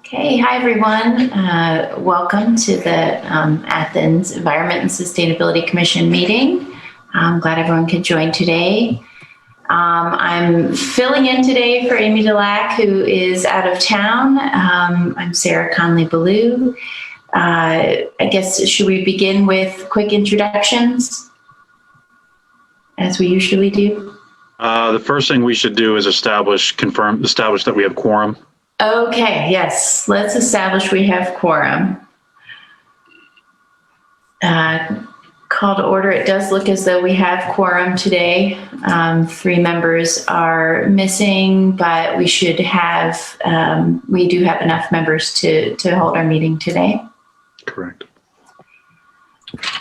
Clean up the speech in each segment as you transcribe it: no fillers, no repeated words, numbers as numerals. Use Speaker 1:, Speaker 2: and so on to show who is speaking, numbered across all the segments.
Speaker 1: Okay, hi everyone. Welcome to the Athens Environment and Sustainability Commission meeting. I'm glad everyone could join today. I'm filling in today for Amy Delac, who is out of town. I'm Sarah Conley-Ballou. I guess, should we begin with quick introductions, as we usually do?
Speaker 2: The first thing we should do is establish that we have quorum.
Speaker 1: Okay, yes, let's establish we have quorum. Call to order. It does look as though we have quorum today. 3 members are missing, but we should have, we do have enough members to hold our meeting today.
Speaker 2: Correct.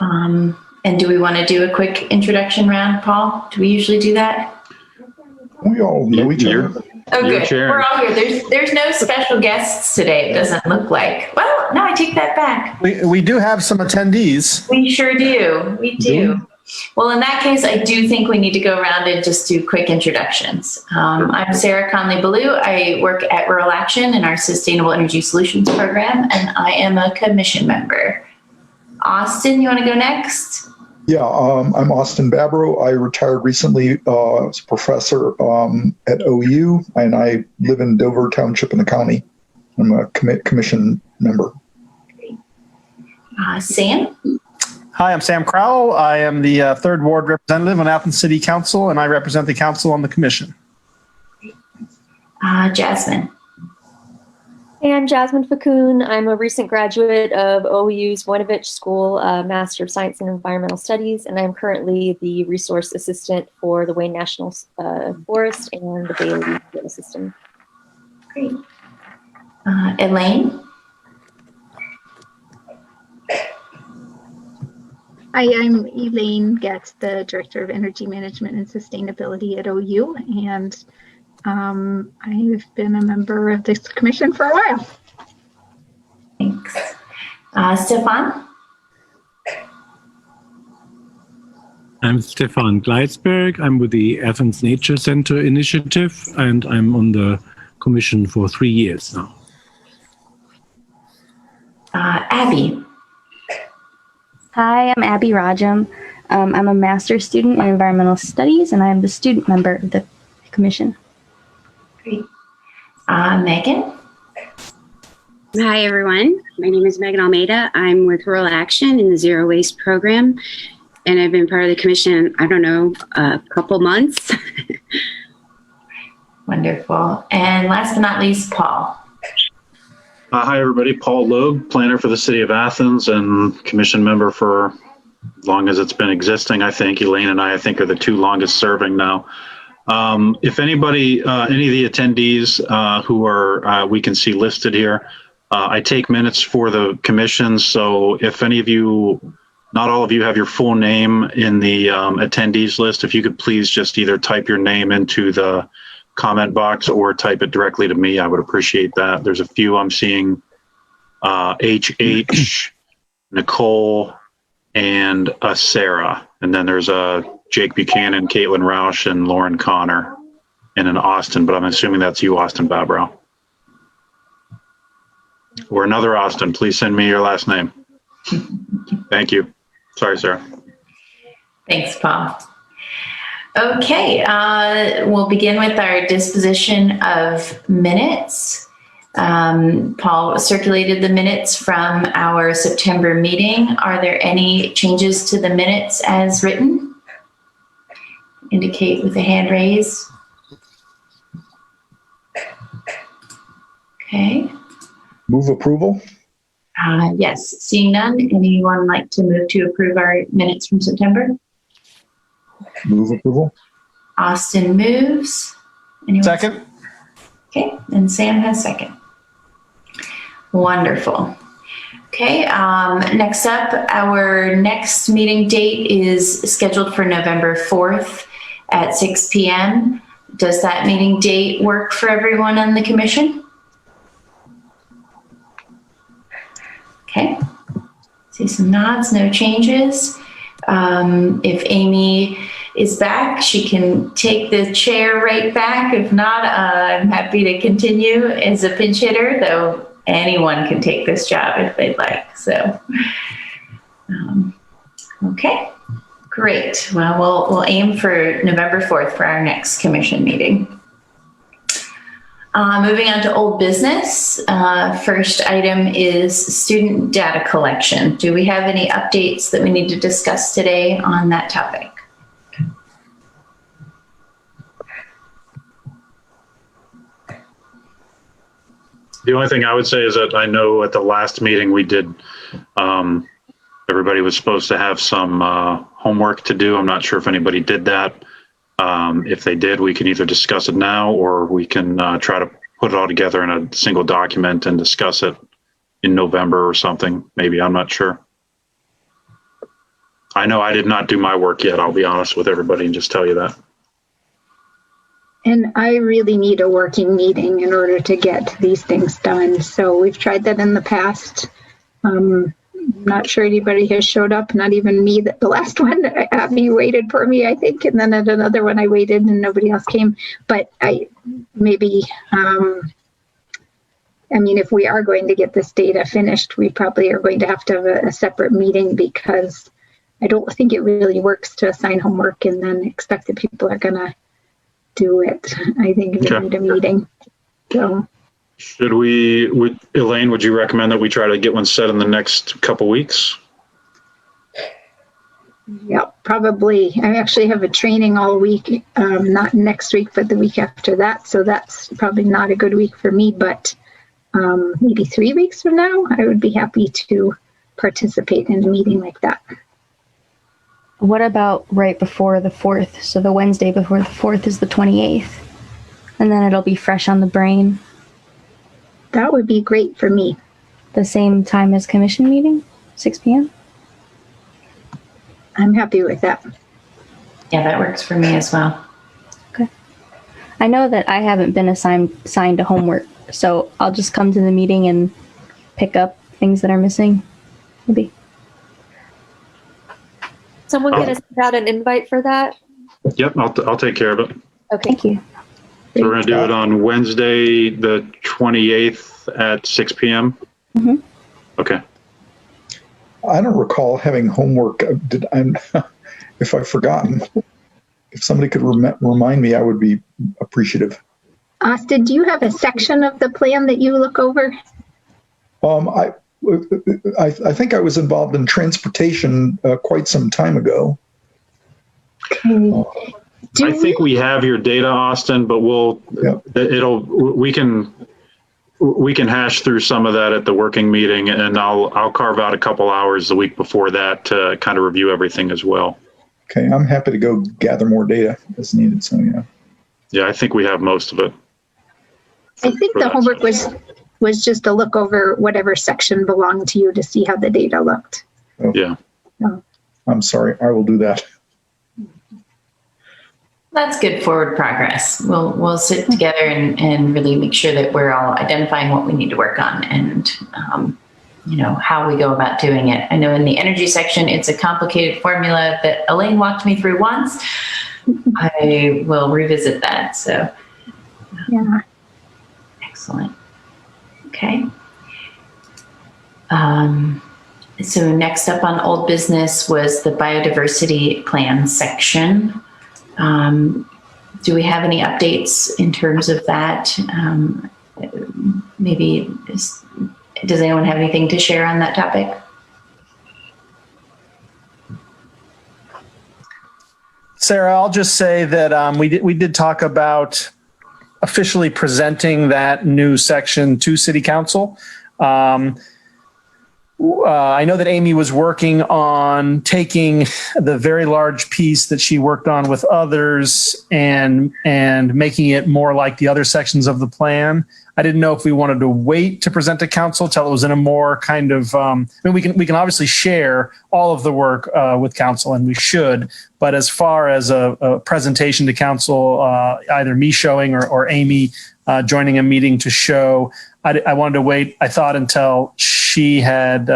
Speaker 1: And do we want to do a quick introduction round, Paul? Do we usually do that?
Speaker 3: We all know each other.
Speaker 1: Oh, good. We're all here. There's no special guests today, it doesn't look like. Well, no, I take that back.
Speaker 4: We do have some attendees.
Speaker 1: We sure do. We do. Well, in that case, I do think we need to go around and just do quick introductions. I'm Sarah Conley-Ballou. I work at Rural Action in our Sustainable Energy Solutions program, and I am a commission member. Austin, you want to go next?
Speaker 3: Yeah, I'm Austin Babro. I retired recently as a professor at OU, and I live in Dover Township in the county. I'm a commission member.
Speaker 1: Sam?
Speaker 4: Hi, I'm Sam Crowell. I am the 3rd Ward representative on Athens City Council, and I represent the council on the commission.
Speaker 1: Jasmine?
Speaker 5: Hey, I'm Jasmine Fakoon. I'm a recent graduate of OU's Voinovich School, Master of Science in Environmental Studies, and I'm currently the resource assistant for the Wayne National Forest and the Bailey Ecosystem.
Speaker 1: Great. Elaine?
Speaker 6: Hi, I'm Elaine Getz, the Director of Energy Management and Sustainability at OU, and I've been a member of this commission for a while.
Speaker 1: Thanks. Stefan?
Speaker 7: I'm Stefan Gleitzberg. I'm with the Athens Nature Center Initiative, and I'm on the commission for 3 years now.
Speaker 1: Abby?
Speaker 8: Hi, I'm Abby Rajam. I'm a master's student in environmental studies, and I'm the student member of the commission.
Speaker 1: Great. Megan?
Speaker 9: Hi, everyone. My name is Megan Almeida. I'm with Rural Action in the Zero Waste Program, and I've been part of the commission, I don't know, a couple months.
Speaker 1: Wonderful. And last but not least, Paul.
Speaker 2: Hi, everybody. Paul Logue, planner for the city of Athens and commission member for as long as it's been existing. I think Elaine and I think, are the 2 longest serving now. If anybody, any of the attendees who are, we can see listed here, I take minutes for the commission. So if any of you, not all of you, have your full name in the attendees list, if you could please just either type your name into the comment box or type it directly to me, I would appreciate that. There's a few I'm seeing, HH, Nicole, and Sarah. And then there's Jake Buchanan, Caitlin Roush, and Lauren Connor, and an Austin, but I'm assuming that's you, Austin Babrow. Or another Austin, please send me your last name. Thank you. Sorry, Sarah.
Speaker 1: Thanks, Paul. Okay, we'll begin with our disposition of minutes. Paul circulated the minutes from our September meeting. Are there any changes to the minutes as written? Indicate with a hand raise. Okay.
Speaker 3: Move approval.
Speaker 1: Yes, seeing none, anyone like to move to approve our minutes from September?
Speaker 3: Move approval.
Speaker 1: Austin moves. Anyone?
Speaker 4: Second.
Speaker 1: Okay, and Sam has second. Wonderful. Okay, next up, our next meeting date is scheduled for November 4th at 6 p.m. Does that meeting date work for everyone on the commission? Okay, see some nods, no changes. If Amy is back, she can take the chair right back. If not, I'm happy to continue as a pinch hitter, though anyone can take this job if they'd like. So, okay, great. Well, we'll aim for November 4th for our next commission meeting. Moving on to old business. First item is student data collection. Do we have any updates that we need to discuss today on that topic?
Speaker 2: The only thing I would say is that I know at the last meeting we did, everybody was supposed to have some homework to do. I'm not sure if anybody did that. If they did, we can either discuss it now or we can try to put it all together in a single document and discuss it in November or something. Maybe, I'm not sure. I know I did not do my work yet. I'll be honest with everybody and just tell you that.
Speaker 6: And I really need a working meeting in order to get these things done. So we've tried that in the past. Not sure anybody has showed up, not even me. That the last one, Abby waited for me, I think. And then at another one, I waited and nobody else came. But I mean, if we are going to get this data finished, we probably are going to have a separate meeting, because I don't think it really works to assign homework and then expect that people are going to do it. I think we need a meeting. So,
Speaker 2: should we, Elaine, would you recommend that we try to get one set in the next couple weeks?
Speaker 6: Yeah, probably. I actually have a training all week, not next week, but the week after that. So that's probably not a good week for me, but maybe 3 weeks from now, I would be happy to participate in a meeting like that.
Speaker 8: What about right before the 4th? So the Wednesday before the 4th is the 28th. And then it'll be fresh on the brain.
Speaker 6: That would be great for me.
Speaker 8: The same time as commission meeting, 6 p.m.?
Speaker 6: I'm happy with that.
Speaker 1: Yeah, that works for me as well.
Speaker 8: Okay. I know that I haven't been assigned to homework, so I'll just come to the meeting and pick up things that are missing, maybe.
Speaker 5: Someone get us out an invite for that?
Speaker 2: Yep, I'll take care of it.
Speaker 5: Okay.
Speaker 8: Thank you.
Speaker 2: So we're going to do it on Wednesday, the 28th at 6 p.m.?
Speaker 8: Mm-hmm.
Speaker 2: Okay.
Speaker 3: I don't recall having homework. If I've forgotten, if somebody could remind me, I would be appreciative.
Speaker 6: Austin, do you have a section of the plan that you look over?
Speaker 3: I think I was involved in transportation quite some time ago.
Speaker 6: Okay.
Speaker 2: I think we have your data, Austin, but we can hash through some of that at the working meeting, and I'll carve out a couple hours the week before that to kind of review everything as well.
Speaker 3: Okay, I'm happy to go gather more data as needed. So yeah.
Speaker 2: Yeah, I think we have most of it.
Speaker 6: I think the homework was just to look over whatever section belonged to you to see how the data looked.
Speaker 3: Oh.
Speaker 2: Yeah.
Speaker 6: Oh.
Speaker 3: I'm sorry. I will do that.
Speaker 1: That's good forward progress. We'll sit together and really make sure that we're all identifying what we need to work on and how we go about doing it. I know in the energy section, it's a complicated formula that Elaine walked me through once. I will revisit that. So
Speaker 6: yeah,
Speaker 1: excellent. Okay. So next up on old business was the biodiversity plan section. Do we have any updates in terms of that? Maybe does anyone have anything to share on that topic?
Speaker 4: Sarah, I'll just say that we did talk about officially presenting that new section to City Council. I know that Amy was working on taking the very large piece that she worked on with others and making it more like the other sections of the plan. I didn't know if we wanted to wait to present to council till it was in a more kind of, we can obviously share all of the work with council, and we should, but as far as a presentation to council, either me showing or Amy joining a meeting to show, I wanted to wait, I thought, until she had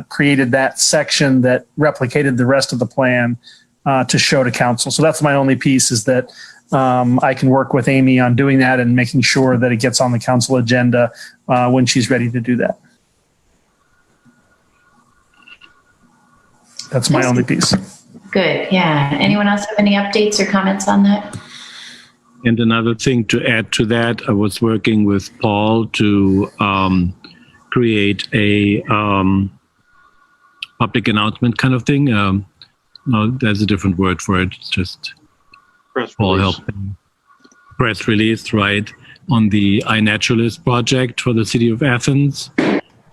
Speaker 4: created that section that replicated the rest of the plan to show to council. So that's my only piece, is that I can work with Amy on doing that and making sure that it gets on the council agenda when she's ready to do that. That's my only piece.
Speaker 1: Good. Yeah. Anyone else have any updates or comments on that?
Speaker 7: And another thing to add to that, I was working with Paul to create a public announcement kind of thing. No, there's a different word for it. It's just
Speaker 2: Press
Speaker 7: Paul
Speaker 2: release.
Speaker 7: helping. Press release, right, on the iNaturalist project for the city of Athens.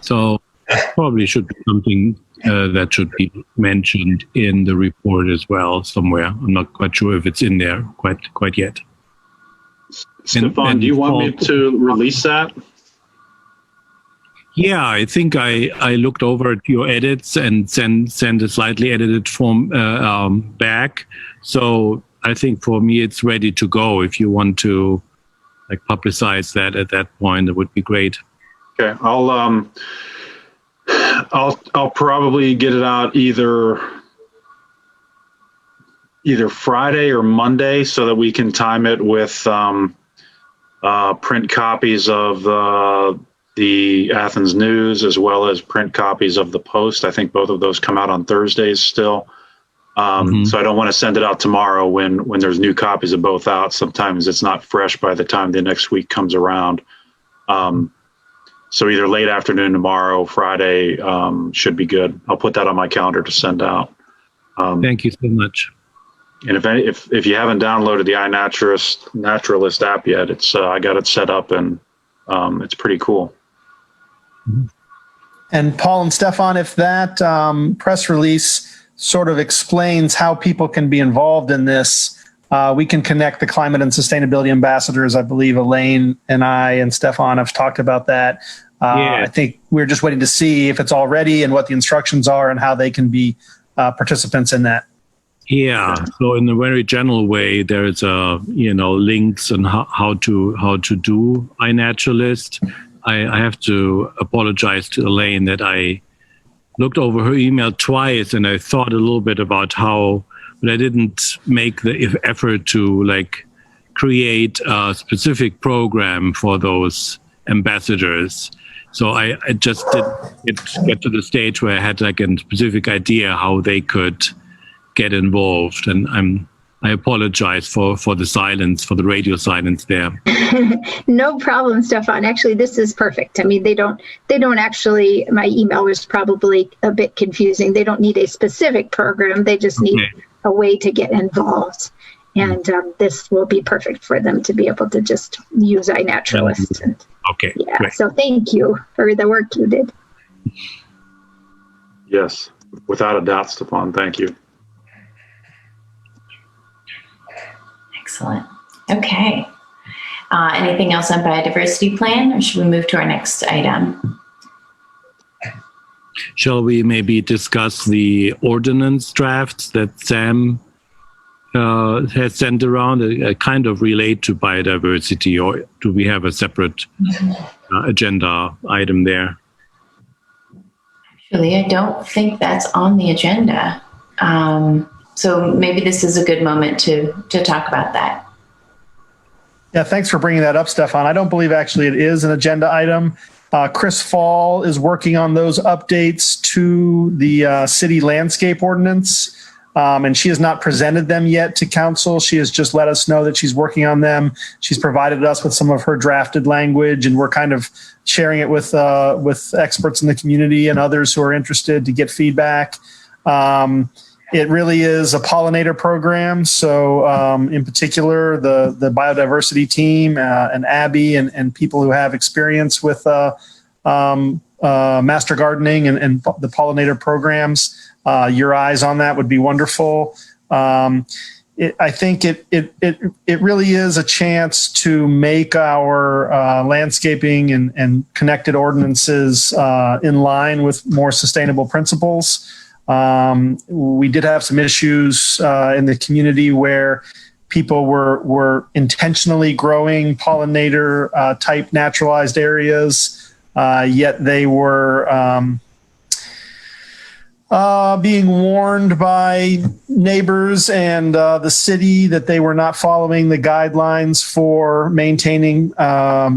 Speaker 7: So that probably should be something that should be mentioned in the report as well somewhere. I'm not quite sure if it's in there quite yet.
Speaker 2: Stefan, do you want me to release that?
Speaker 7: Yeah, I think I looked over at your edits and send a slightly edited form back. So I think for me it's ready to go. If you want to like publicize that at that point, it would be great.
Speaker 2: Okay, I'll probably get it out either Friday or Monday so that we can time it with print copies of the Athens News as well as print copies of the Post. I think both of those come out on Thursdays still. So I don't want to send it out tomorrow when there's new copies of both out. Sometimes it's not fresh by the time the next week comes around. So either late afternoon tomorrow, Friday should be good. I'll put that on my calendar to send out.
Speaker 7: Thank you so much.
Speaker 2: And if you haven't downloaded the iNaturalist app yet, it's I got it set up and it's pretty cool.
Speaker 4: And Paul and Stefan, if that press release sort of explains how people can be involved in this, we can connect the climate and sustainability ambassadors. I believe Elaine and I and Stefan have talked about that.
Speaker 7: Yeah.
Speaker 4: I think we're just waiting to see if it's all ready and what the instructions are and how they can be participants in that.
Speaker 7: Yeah. So in a very general way, there's links on how to do iNaturalist. I have to apologize to Elaine that I looked over her email twice and I thought a little bit about but I didn't make the effort to create a specific program for those ambassadors. So I just didn't get to the stage where I had a specific idea how they could get involved. And I apologize for the silence, for the radio silence there.
Speaker 6: No problem, Stefan. Actually, this is perfect. I mean, they don't actually, my email was probably a bit confusing. They don't need a specific program. They just need a way to get involved. And this will be perfect for them to be able to just use iNaturalist. And,
Speaker 7: okay.
Speaker 6: Yeah.
Speaker 7: Great.
Speaker 6: So thank you for the work you did.
Speaker 2: Yes, without a doubt, Stefan. Thank you.
Speaker 1: Excellent. Okay. Anything else on biodiversity plan, or should we move to our next item?
Speaker 7: Shall we maybe discuss the ordinance drafts that Sam has sent around, kind of relate to biodiversity, or do we have a separate agenda item there?
Speaker 1: Actually, I don't think that's on the agenda. So maybe this is a good moment to talk about that.
Speaker 4: Yeah, thanks for bringing that up, Stefan. I don't believe actually it is an agenda item. Chris Fall is working on those updates to the city landscape ordinance, and she has not presented them yet to council. She has just let us know that she's working on them. She's provided us with some of her drafted language, and we're kind of sharing it with experts in the community and others who are interested to get feedback. It really is a pollinator program. So in particular, the biodiversity team and Abby and people who have experience with master gardening and the pollinator programs, your eyes on that would be wonderful. I think it really is a chance to make our landscaping and connected ordinances in line with more sustainable principles. We did have some issues in the community where people were intentionally growing pollinator type naturalized areas, yet they were being warned by neighbors and the city that they were not following the guidelines for maintaining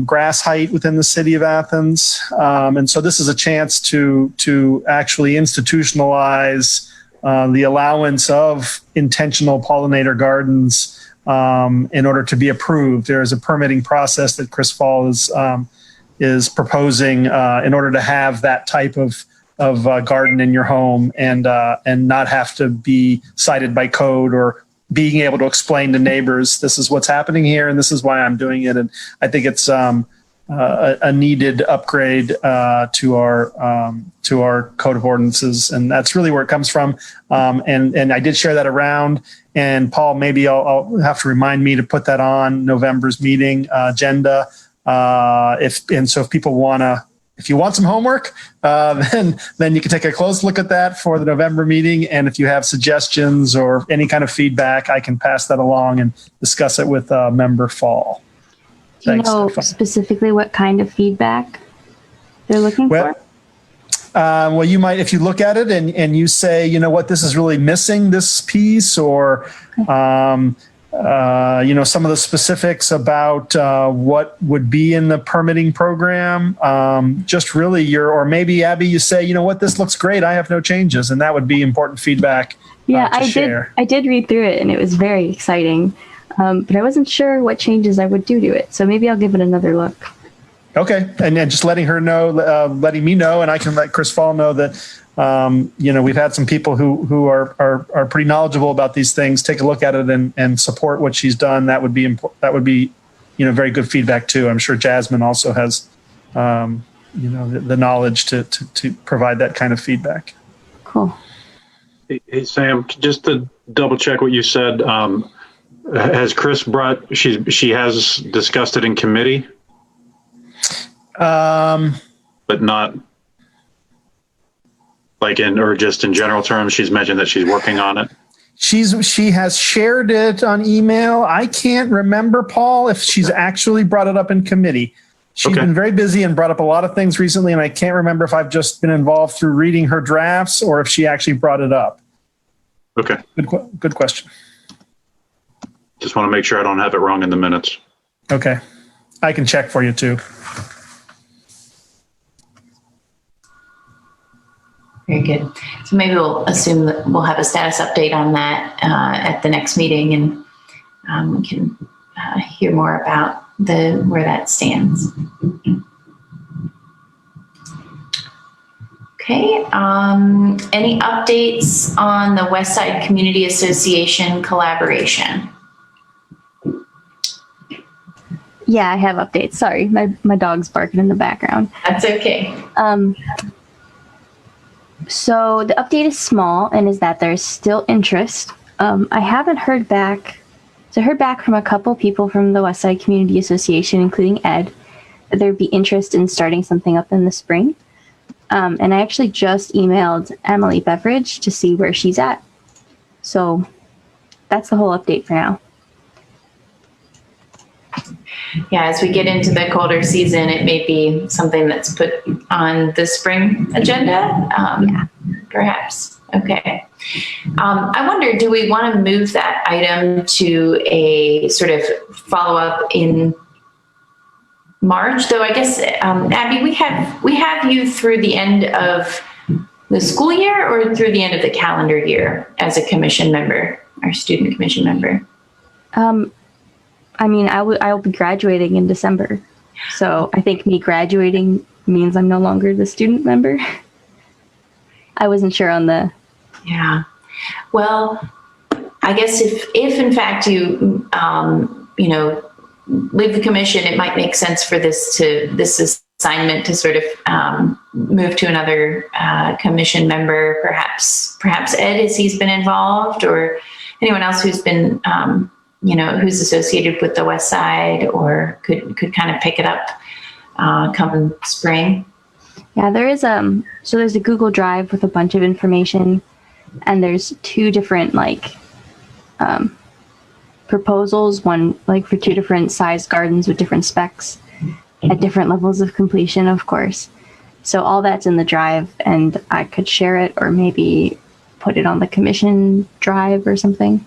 Speaker 4: grass height within the city of Athens. And so this is a chance to actually institutionalize the allowance of intentional pollinator gardens in order to be approved. There is a permitting process that Chris Fall is proposing in order to have that type of garden in your home and not have to be cited by code or being able to explain to neighbors, this is what's happening here and this is why I'm doing it. And I think it's a needed upgrade to our code of ordinances, and that's really where it comes from. And I did share that around. And Paul, maybe I'll have to remind me to put that on November's meeting agenda. If people if you want some homework, then you can take a close look at that for the November meeting. And if you have suggestions or any kind of feedback, I can pass that along and discuss it with Member Fall.
Speaker 8: Do you
Speaker 4: Thanks,
Speaker 8: know
Speaker 4: Stefan.
Speaker 8: specifically what kind of feedback they're looking for?
Speaker 4: Well, you might, if you look at it and you say, you know what, this is really missing this piece, or some of the specifics about what would be in the permitting program, just really or maybe Abby, you say, you know what, this looks great, I have no changes, and that would be important feedback.
Speaker 8: Yeah,
Speaker 4: to share.
Speaker 8: I did read through it and it was very exciting, but I wasn't sure what changes I would do to it. So maybe I'll give it another look.
Speaker 4: Okay, and then just letting her know, letting me know, and I can let Chris Fall know that we've had some people who are pretty knowledgeable about these things. Take a look at it and support what she's done. That would be very good feedback too. I'm sure Jasmine also has the knowledge to provide that kind of feedback.
Speaker 8: Cool.
Speaker 2: Hey, Sam, just to double check what you said, has Chris she has discussed it in committee? But not just in general terms, she's mentioned that she's working on it.
Speaker 4: She has shared it on email. I can't remember, Paul, if she's actually brought it up in committee. She's been very busy and brought up a lot of things recently, and I can't remember if I've just been involved through reading her drafts or if she actually brought it up.
Speaker 2: Okay.
Speaker 4: Good question.
Speaker 2: Just want to make sure I don't have it wrong in the minutes.
Speaker 4: Okay. I can check for you too.
Speaker 1: Very good. So maybe we'll assume that we'll have a status update on that at the next meeting, and we can hear more about where that stands. Okay. Any updates on the West Side Community Association collaboration?
Speaker 8: Yeah, I have updates. Sorry, my dog's barking in the background.
Speaker 1: That's okay.
Speaker 8: So the update is small and is that there's still interest. I haven't heard back. So I heard back from a couple people from the West Side Community Association, including Ed, that there'd be interest in starting something up in the spring. And I actually just emailed Emily Beveridge to see where she's at. So that's the whole update for now.
Speaker 1: Yeah, as we get into the colder season, it may be something that's put on the spring agenda, perhaps. Okay. I wonder, do we want to move that item to a sort of follow-up in March? Though I guess, Abby, we have you through the end of the school year or through the end of the calendar year as a commission member, our student commission member?
Speaker 8: I mean, I will be graduating in December. So I think me graduating means I'm no longer the student member. I wasn't sure on the...
Speaker 1: Yeah. Well, I guess if in fact you, leave the commission, it might make sense for this assignment to sort of move to another commission member, perhaps Ed, as he's been involved, or anyone else who's been... who's associated with the West Side or could kind of pick it up come spring.
Speaker 8: Yeah, there is so there's a Google Drive with a bunch of information, and there's two different proposals, one for two different size gardens with different specs at different levels of completion, of course. So all that's in the drive, and I could share it or maybe put it on the commission drive or something.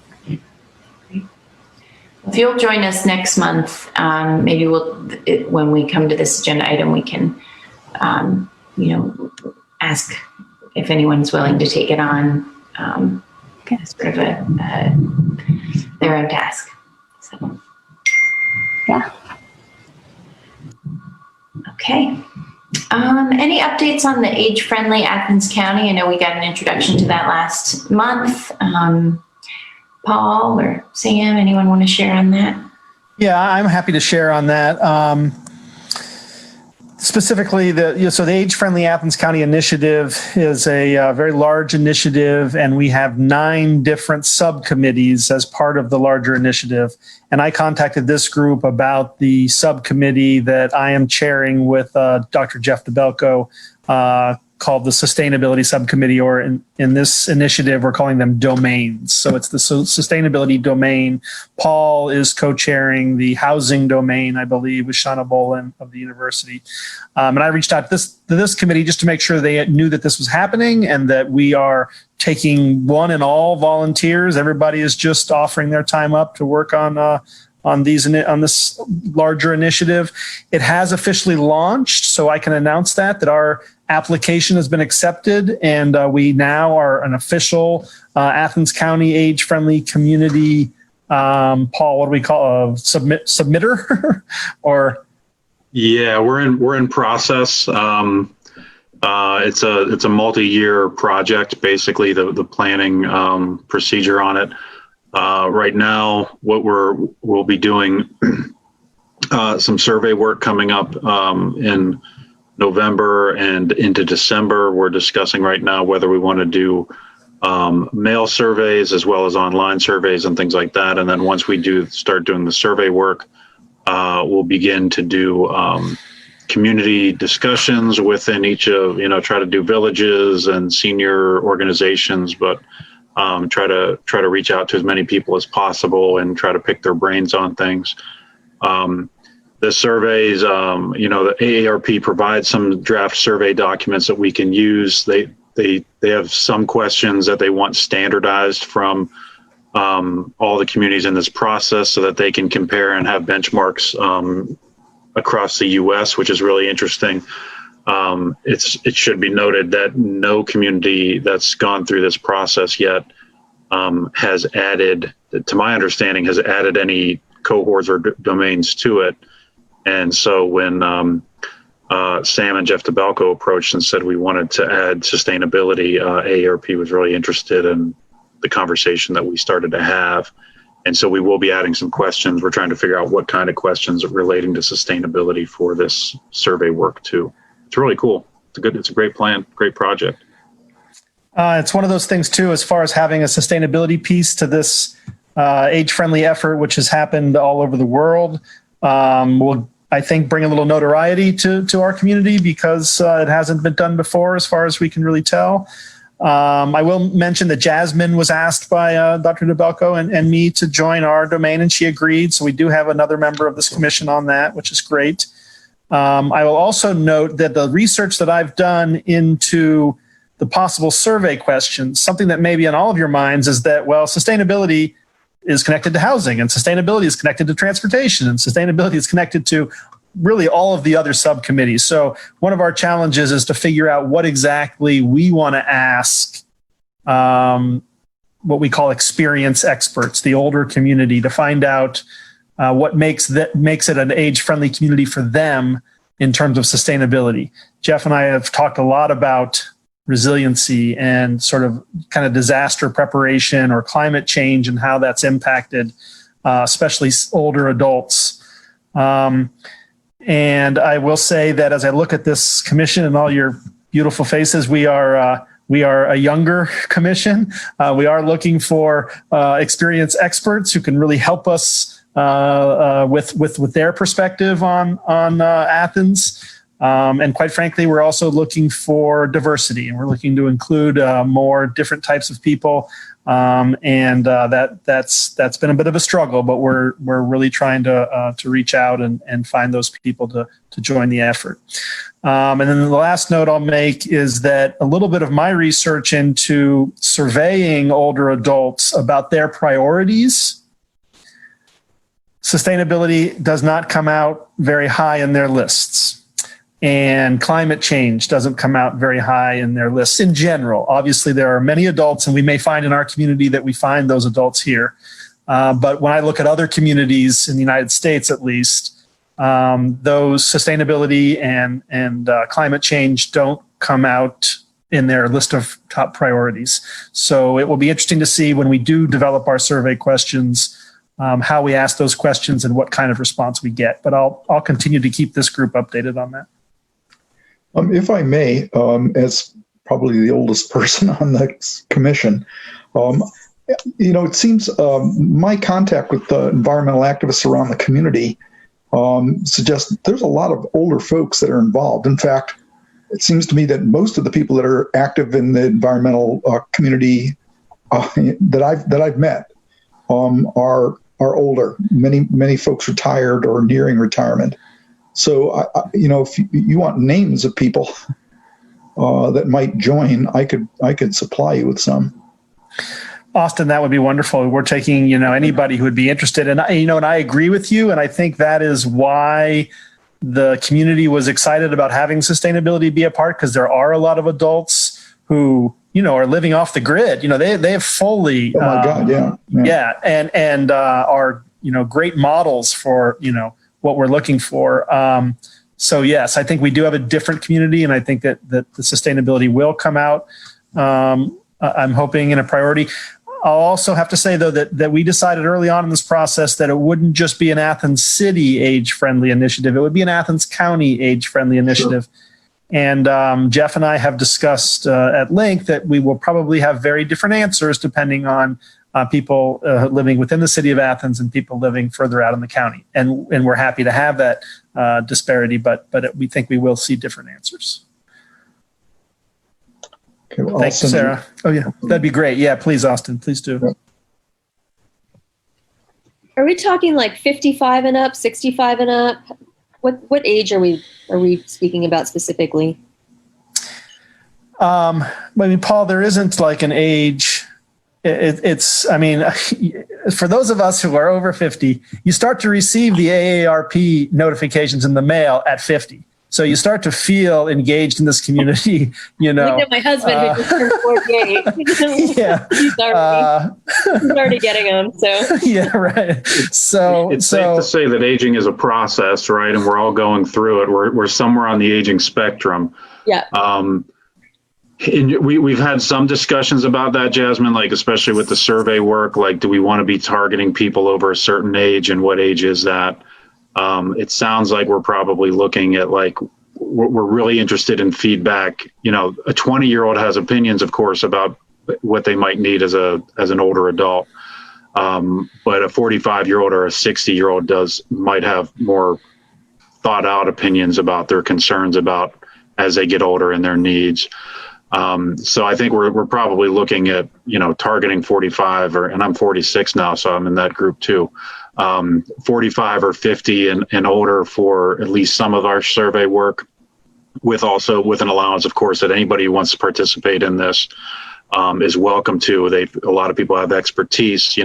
Speaker 1: If you'll join us next month, maybe when we come to this agenda item, we can, ask if anyone's willing to take it on as sort of their own task. So.
Speaker 8: Yeah.
Speaker 1: Okay. Any updates on the age-friendly Athens County? I know we got an introduction to that last month. Paul or Sam, anyone want to share on that?
Speaker 4: Yeah, I'm happy to share on that. Specifically, the Age-Friendly Athens County Initiative is a very large initiative, and we have 9 different subcommittees as part of the larger initiative. And I contacted this group about the subcommittee that I am chairing with Dr. Jeff DeBelco, called the Sustainability Subcommittee, or in this initiative, we're calling them domains. So it's the Sustainability domain. Paul is co-chairing the Housing domain, I believe, with Shauna Bolin of the university. And I reached out to this committee just to make sure they knew that this was happening and that we are taking one and all volunteers. Everybody is just offering their time up to work on this larger initiative. It has officially launched, so I can announce that our application has been accepted, and we now are an official Athens County age-friendly community. Paul, what do we call submitter? Or
Speaker 2: yeah, we're in process. It's a multi-year project, basically the planning procedure on it. Right now, what we'll be doing some survey work coming up in November and into December. We're discussing right now whether we want to do mail surveys as well as online surveys and things like that. And then once we start doing the survey work, we'll begin to do community discussions within each of, try to do villages and senior organizations, but try to reach out to as many people as possible and try to pick their brains on things. The surveys, the AARP provides some draft survey documents that we can use. They have some questions that they want standardized from all the communities in this process so that they can compare and have benchmarks across the U.S., which is really interesting. It should be noted that no community that's gone through this process yet has added, to my understanding, has added any cohorts or domains to it. And so when Sam and Jeff DeBelco approached and said we wanted to add sustainability, AARP was really interested in the conversation that we started to have. And so we will be adding some questions. We're trying to figure out what kind of questions are relating to sustainability for this survey work too. It's really cool. It's a great plan, great project.
Speaker 4: It's one of those things too, as far as having a sustainability piece to this age-friendly effort, which has happened all over the world. Will, I think, bring a little notoriety to our community because it hasn't been done before, as far as we can really tell. I will mention that Jasmine was asked by Dr. DeBelco and me to join our domain, and she agreed. So we do have another member of this commission on that, which is great. I will also note that the research that I've done into the possible survey questions, something that may be on all of your minds is that, well, sustainability is connected to housing, and sustainability is connected to transportation, and sustainability is connected to really all of the other subcommittees. So one of our challenges is to figure out what exactly we want to ask what we call experience experts, the older community, to find out what makes it an age-friendly community for them in terms of sustainability. Jeff and I have talked a lot about resiliency and sort of kind of disaster preparation or climate change and how that's impacted, especially older adults. And I will say that as I look at this commission and all your beautiful faces, we are a younger commission. We are looking for experienced experts who can really help us with their perspective on Athens. And quite frankly, we're also looking for diversity, and we're looking to include more different types of people. That's been a bit of a struggle, but we're really trying to reach out and find those people to join the effort. And then the last note I'll make is that a little bit of my research into surveying older adults about their priorities, sustainability does not come out very high in their lists. And climate change doesn't come out very high in their lists in general. Obviously, there are many adults, and we may find in our community that we find those adults here. But when I look at other communities in the United States, at least, those sustainability and climate change don't come out in their list of top priorities. So it will be interesting to see when we do develop our survey questions, how we ask those questions and what kind of response we get. But I'll continue to keep this group updated on that.
Speaker 3: If I may, as probably the oldest person on the commission, it seems my contact with the environmental activists around the community suggests that there's a lot of older folks that are involved. In fact, it seems to me that most of the people that are active in the environmental community that I've met are older. Many folks retired or nearing retirement. So, if you want names of people that might join, I could supply you with some.
Speaker 4: Austin, that would be wonderful. We're taking, anybody who would be interested. And, and I agree with you. And I think that is why the community was excited about having sustainability be a part, because there are a lot of adults who, are living off the grid. They have fully.
Speaker 3: Oh, my God, yeah.
Speaker 4: Yeah. And are, great models for, what we're looking for. So yes, I think we do have a different community, and I think that the sustainability will come out. I'm hoping in a priority. I'll also have to say, though, that we decided early on in this process that it wouldn't just be an Athens City age-friendly initiative. It would be an Athens County age-friendly initiative. Sure. And Jeff and I have discussed at length that we will probably have very different answers depending on people living within the city of Athens and people living further out in the county. And we're happy to have that disparity, but we think we will see different answers.
Speaker 3: Okay, well,
Speaker 4: thanks, Sarah. Oh, yeah, that'd be great. Yeah, please, Austin, please do.
Speaker 3: Yeah.
Speaker 5: Are we talking like 55 and up, 65 and up? What age are we speaking about specifically?
Speaker 4: Paul, there isn't like an age. It's for those of us who are over 50, you start to receive the AARP notifications in the mail at 50. So you start to feel engaged in this community,
Speaker 5: I think that my husband who just turned 48.
Speaker 4: Yeah.
Speaker 5: He's already getting them. So
Speaker 4: yeah, right. So
Speaker 2: it's safe to say that aging is a process, right? And we're all going through it. We're somewhere on the aging spectrum.
Speaker 5: Yeah.
Speaker 2: And we've had some discussions about that, Jasmine, like especially with the survey work, like do we want to be targeting people over a certain age, and what age is that? It sounds like we're probably looking at like, we're really interested in feedback. A 20-year-old has opinions, of course, about what they might need as an older adult. But a 45-year-old or a 60-year-old might have more thought out opinions about their concerns about as they get older and their needs. So I think we're probably looking at, targeting 45 and I'm 46 now, so I'm in that group too. 45 or 50 and older for at least some of our survey work, with an allowance, of course, that anybody who wants to participate in this is welcome to. A lot of people have expertise,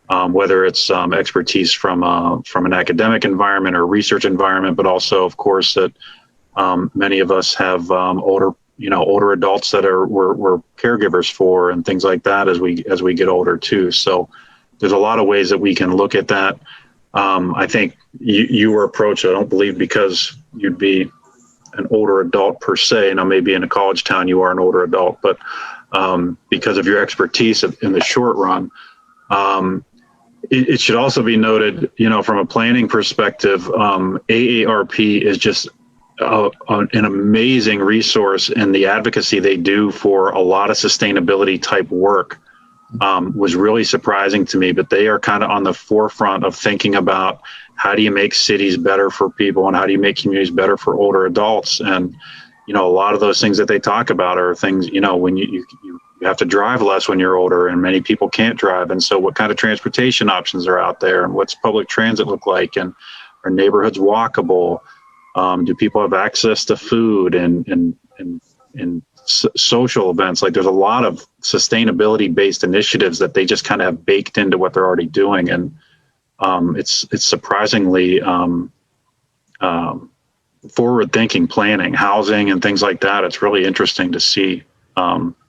Speaker 2: whether it's expertise from an academic environment or research environment, but also, of course, that many of us have older adults that we're caregivers for and things like that as we get older too. So there's a lot of ways that we can look at that. I think you were approached, I don't believe because you'd be an older adult per se. Now maybe in a college town you are an older adult, but because of your expertise in the short run. It should also be noted, from a planning perspective, AARP is just an amazing resource, and the advocacy they do for a lot of sustainability type work was really surprising to me. But they are kind of on the forefront of thinking about how do you make cities better for people and how do you make communities better for older adults. And a lot of those things that they talk about are things, when you you have to drive less when you're older, and many people can't drive. And so what kind of transportation options are out there, and what's public transit look like, and are neighborhoods walkable? Do people have access to food and social events? Like, there's a lot of sustainability-based initiatives that they just kind of have baked into what they're already doing, and it's surprisingly forward-thinking planning, housing, and things like that. It's really interesting to see.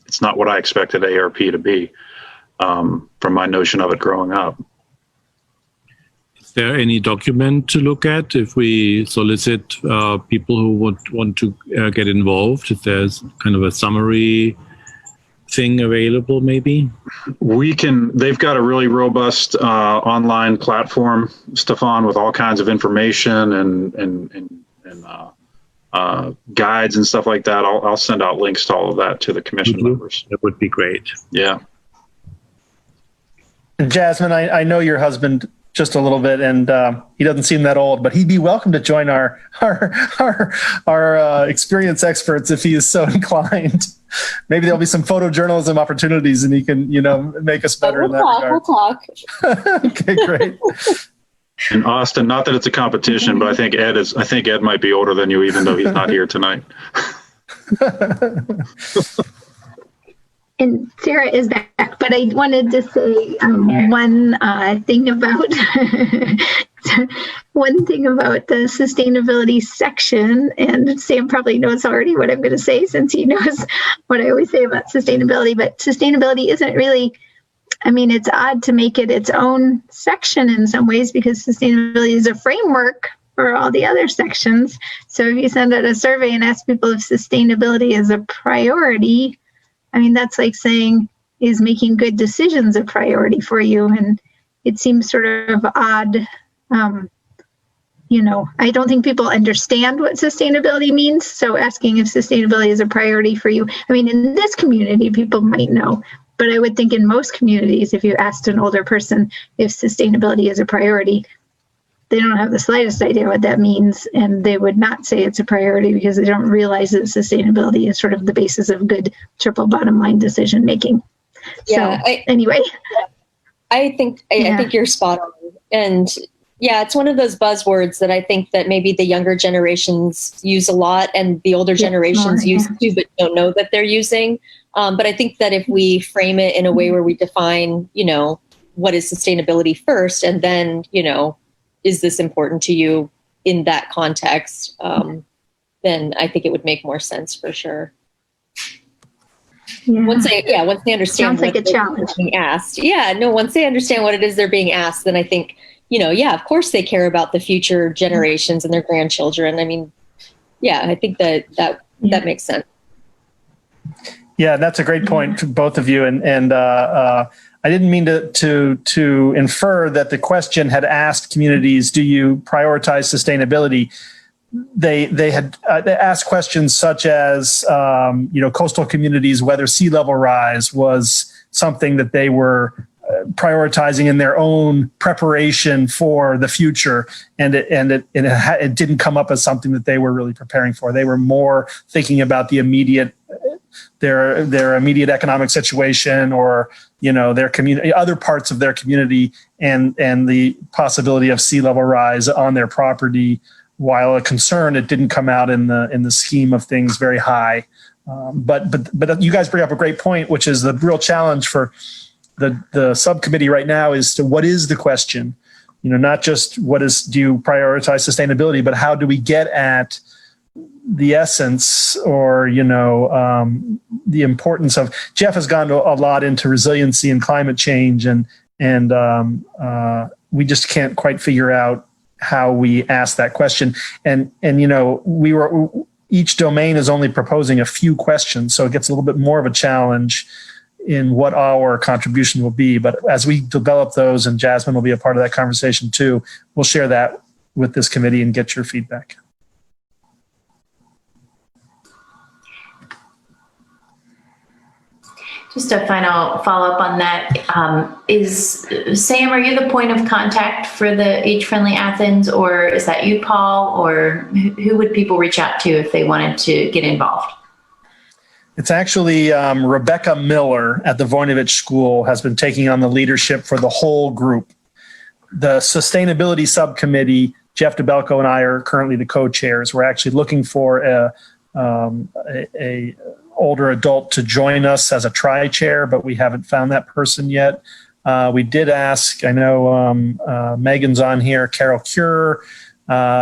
Speaker 2: It's not what I expected ARP to be from my notion of it growing up.
Speaker 7: Is there any document to look at if we solicit people who want to get involved? If there's kind of a summary thing available, maybe?
Speaker 2: They've got a really robust online platform, Stefan, with all kinds of information and guides and stuff like that. I'll send out links to all of that to the commission members.
Speaker 7: That would be great.
Speaker 2: Yeah.
Speaker 4: And Jasmine, I know your husband just a little bit, and he doesn't seem that old, but he'd be welcome to join our experienced experts if he is so inclined. Maybe there'll be some photojournalism opportunities, and he can, make us better in that regard.
Speaker 5: We'll talk.
Speaker 4: Okay, great.
Speaker 2: And Austin, not that it's a competition, but I think Ed might be older than you, even though he's not here tonight.
Speaker 6: And Sarah is back, but I wanted to say one thing about the sustainability section. And Sam probably knows already what I'm going to say, since he knows what I always say about sustainability. But sustainability isn't really, it's odd to make it its own section in some ways, because sustainability is a framework for all the other sections. So if you send out a survey and ask people if sustainability is a priority, that's like saying, is making good decisions a priority for you? And it seems sort of odd. I don't think people understand what sustainability means. So asking if sustainability is a priority for you, in this community, people might know. But I would think in most communities, if you asked an older person if sustainability is a priority, they don't have the slightest idea what that means, and they would not say it's a priority because they don't realize that sustainability is sort of the basis of good triple bottom line decision making.
Speaker 5: Yeah.
Speaker 6: So, anyway,
Speaker 5: I think you're spot on, and yeah, it's one of those buzzwords that I think that maybe the younger generations use a lot, and the older generations use too, but don't know that they're using. But I think that if we frame it in a way where we define, what is sustainability first, and then, is this important to you in that context, then I think it would make more sense for sure.
Speaker 6: Yeah.
Speaker 5: Once they understand
Speaker 6: sounds like a challenge
Speaker 5: being asked. Yeah, no, once they understand what it is they're being asked, then I think, of course they care about the future generations and their grandchildren. I think that makes sense.
Speaker 4: Yeah, that's a great point to both of you. And I didn't mean to infer that the question had asked communities, do you prioritize sustainability? They had asked questions such as, coastal communities, whether sea level rise was something that they were prioritizing in their own preparation for the future, and it didn't come up as something that they were really preparing for. They were more thinking about the immediate, their immediate economic situation, or their community, other parts of their community, and the possibility of sea level rise on their property. While a concern, it didn't come out in the scheme of things very high. But you guys bring up a great point, which is the real challenge for the subcommittee right now is to what is the question? Not just do you prioritize sustainability, but how do we get at the essence, or the importance of. Jeff has gone a lot into resiliency and climate change, and we just can't quite figure out how we ask that question. And each domain is only proposing a few questions, so it gets a little bit more of a challenge in what our contribution will be. But as we develop those, and Jasmine will be a part of that conversation too, we'll share that with this committee and get your feedback.
Speaker 1: Just a final follow-up on that. Is Sam, are you the point of contact for the Age Friendly Athens, or is that you, Paul, or who would people reach out to if they wanted to get involved?
Speaker 4: It's actually Rebecca Miller at the Voinovich School has been taking on the leadership for the whole group. The Sustainability Subcommittee, Jeff DeBelco and I are currently the co-chairs. We're actually looking for a older adult to join us as a tri-chair, but we haven't found that person yet. We did ask, I know Megan's on here, Carol Cure.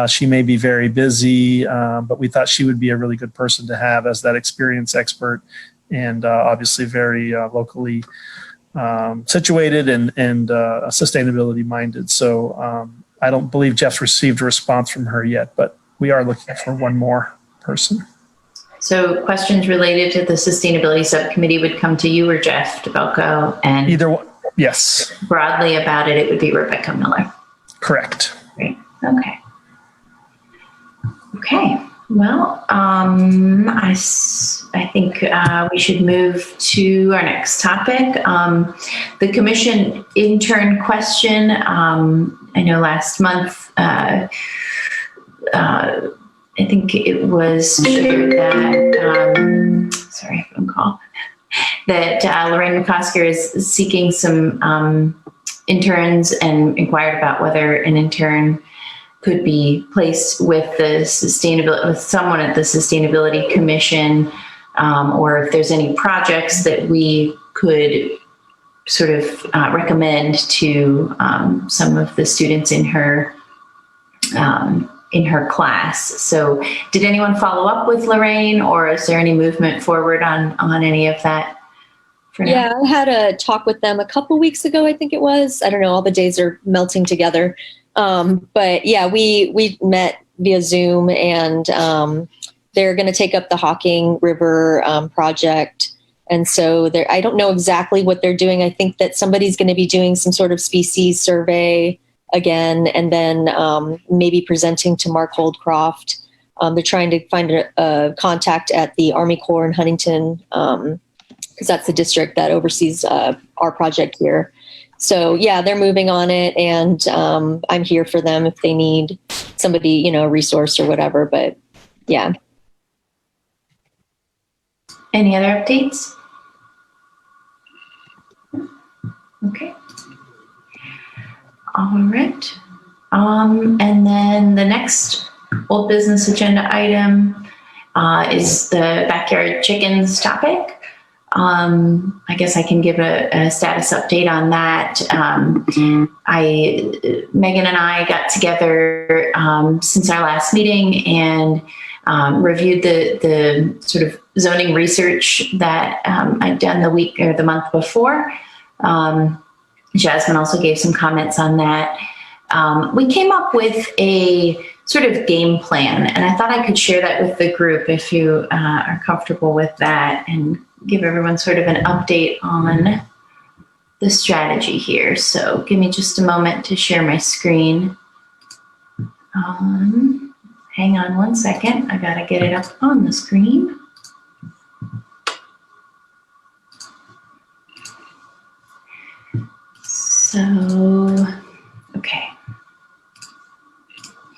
Speaker 4: She may be very busy, but we thought she would be a really good person to have as that experience expert, and obviously very locally situated and sustainability minded. So I don't believe Jeff's received a response from her yet, but we are looking for one more person.
Speaker 1: So questions related to the Sustainability Subcommittee would come to you or Jeff DeBelco, and
Speaker 4: Either one, yes,
Speaker 1: broadly about it, it would be Rebecca Miller.
Speaker 4: correct.
Speaker 1: Great. Okay. Okay. Well, I think we should move to our next topic. The commission intern question. I know last month, I think it was shared that, sorry, phone call, that Lorraine McCosker is seeking some interns and inquired about whether an intern could be placed with someone at the Sustainability Commission, or if there's any projects that we could sort of recommend to some of the students in her class. So did anyone follow up with Lorraine, or is there any movement forward on any of that?
Speaker 5: Yeah, I had a talk with them a couple weeks ago, I think it was. I don't know, all the days are melting together. But yeah, we met via Zoom, and they're going to take up the Hocking River project. And so I don't know exactly what they're doing. I think that somebody's going to be doing some sort of species survey again, and then maybe presenting to Mark Holdcroft. They're trying to find a contact at the Army Corps in Huntington, because that's the district that oversees our project here. So yeah, they're moving on it, and I'm here for them if they need somebody, a resource or whatever. But yeah.
Speaker 1: Any other updates? Okay. All right. And then the next old business agenda item is the backyard chickens topic. I guess I can give a status update on that. Megan and I got together since our last meeting and reviewed the sort of zoning research that I'd done the week or the month before. Jasmine also gave some comments on that. We came up with a sort of game plan, and I thought I could share that with the group if you are comfortable with that, and give everyone sort of an update on the strategy here. So give me just a moment to share my screen. Hang on one second. I gotta get it up on the screen. So, okay.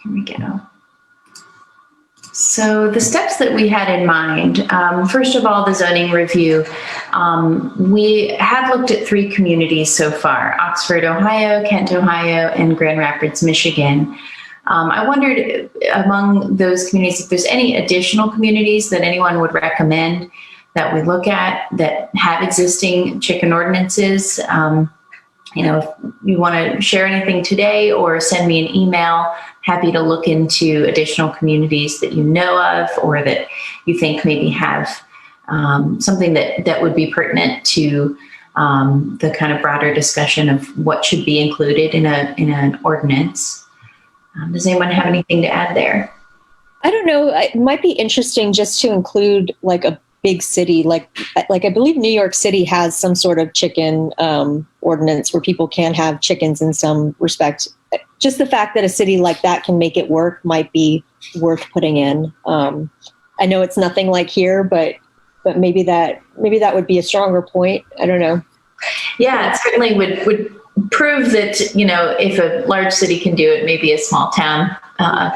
Speaker 1: Here we go. So the steps that we had in mind, first of all, the zoning review. We have looked at 3 communities so far: Oxford, Ohio, Kent, Ohio, and Grand Rapids, Michigan. I wondered among those communities if there's any additional communities that anyone would recommend that we look at that have existing chicken ordinances. If you want to share anything today or send me an email, happy to look into additional communities that you know of or that you think maybe have something that would be pertinent to the kind of broader discussion of what should be included in an ordinance. Does anyone have anything to add there?
Speaker 5: I don't know. It might be interesting just to include like a big city, like I believe New York City has some sort of chicken ordinance where people can have chickens in some respect. Just the fact that a city like that can make it work might be worth putting in. I know it's nothing like here, but maybe that would be a stronger point. I don't know.
Speaker 1: Yeah, it certainly would prove that, if a large city can do it, maybe a small town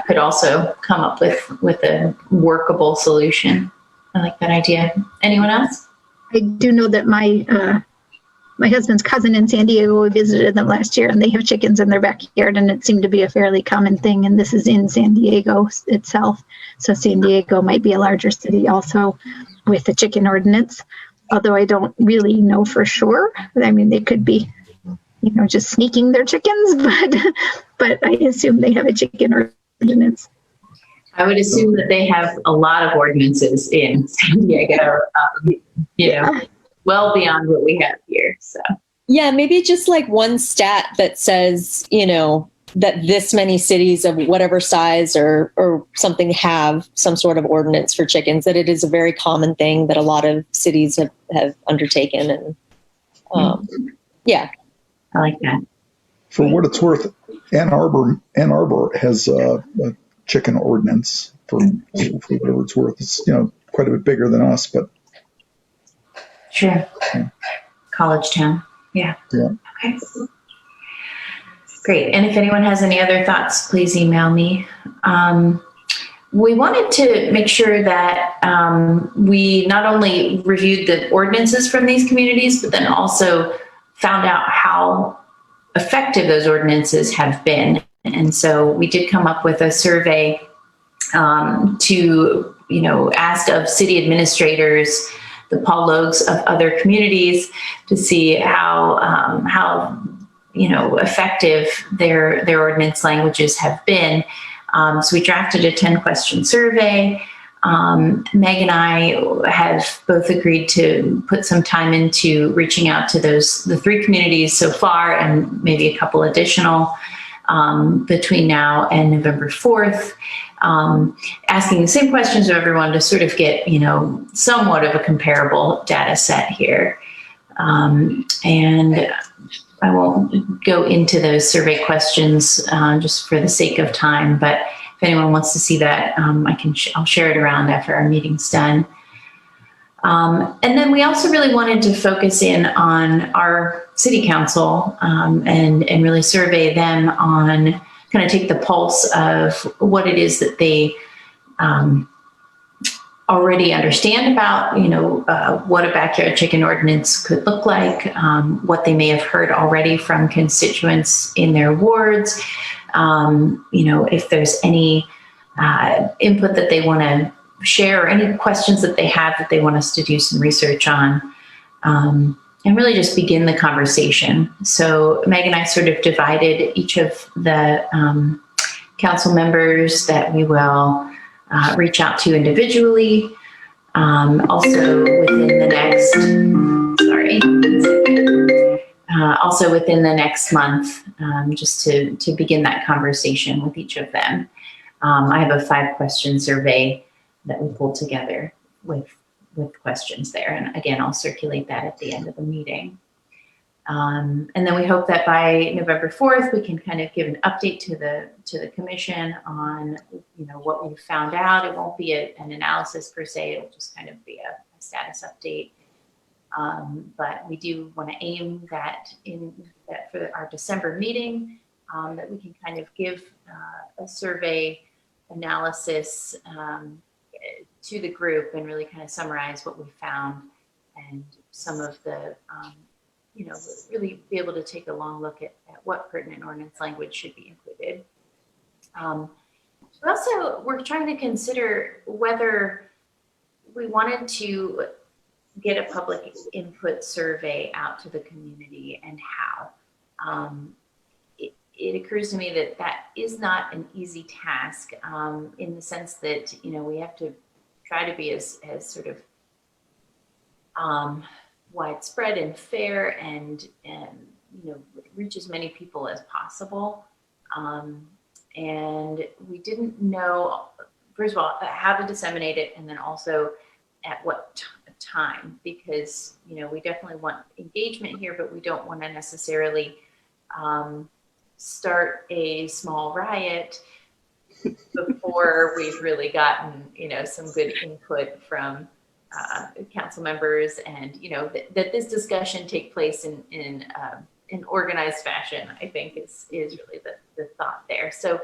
Speaker 1: could also come up with a workable solution. I like that idea. Anyone else?
Speaker 6: I do know that my husband's cousin in San Diego, we visited them last year, and they have chickens in their backyard, and it seemed to be a fairly common thing. And this is in San Diego itself. So San Diego might be a larger city also with the chicken ordinance, although I don't really know for sure. I mean, they could be, just sneaking their chickens, but I assume they have a chicken ordinance.
Speaker 1: I would assume that they have a lot of ordinances in San Diego, well beyond what we have here. So
Speaker 5: Yeah, maybe just like one stat that says, that this many cities of whatever size or something have some sort of ordinance for chickens, that it is a very common thing that a lot of cities have undertaken. And yeah.
Speaker 1: I like that.
Speaker 3: For what it's worth, Ann Arbor has a chicken ordinance for whatever it's worth. It's, quite a bit bigger than us, but.
Speaker 1: Sure.
Speaker 3: Yeah.
Speaker 1: College town. Yeah.
Speaker 3: Yeah.
Speaker 1: Okay. Great. And if anyone has any other thoughts, please email me. We wanted to make sure that we not only reviewed the ordinances from these communities, but then also found out how effective those ordinances have been. And so we did come up with a survey to, asked of city administrators, the Paul Logues of other communities, to see how effective their ordinance languages have been. So we drafted a 10-question survey. Meg and I have both agreed to put some time into reaching out to the 3 communities so far, and maybe a couple additional between now and November 4th, asking the same questions of everyone to sort of get, somewhat of a comparable data set here. And I won't go into those survey questions just for the sake of time, but if anyone wants to see that, I'll share it around after our meeting's done. And then we also really wanted to focus in on our city council and really survey them on, kind of take the pulse of what it is that they already understand about, what a backyard chicken ordinance could look like, what they may have heard already from constituents in their wards, if there's any input that they want to share, or any questions that they have that they want us to do some research on, and really just begin the conversation. So Meg and I sort of divided each of the council members that we will reach out to individually. Also within the next month, just to begin that conversation with each of them. I have a 5-question survey that we pulled together with questions there. And again, I'll circulate that at the end of the meeting. And then we hope that by November 4th, we can kind of give an update to the commission on, what we've found out. It won't be an analysis per se. It'll just kind of be a status update. But we do want to aim that for our December meeting, that we can kind of give a survey analysis to the group and really kind of summarize what we found, and some of the really be able to take a long look at what pertinent ordinance language should be included. We're trying to consider whether we wanted to get a public input survey out to the community, and how. It occurs to me that is not an easy task, in the sense that, we have to try to be as sort of widespread and fair and reach as many people as possible. And we didn't know, first of all, how to disseminate it, and then also at what time, because, we definitely want engagement here, but we don't want to necessarily start a small riot before we've really gotten, some good input from council members, and that this discussion take place in an organized fashion, I think is really the thought there. So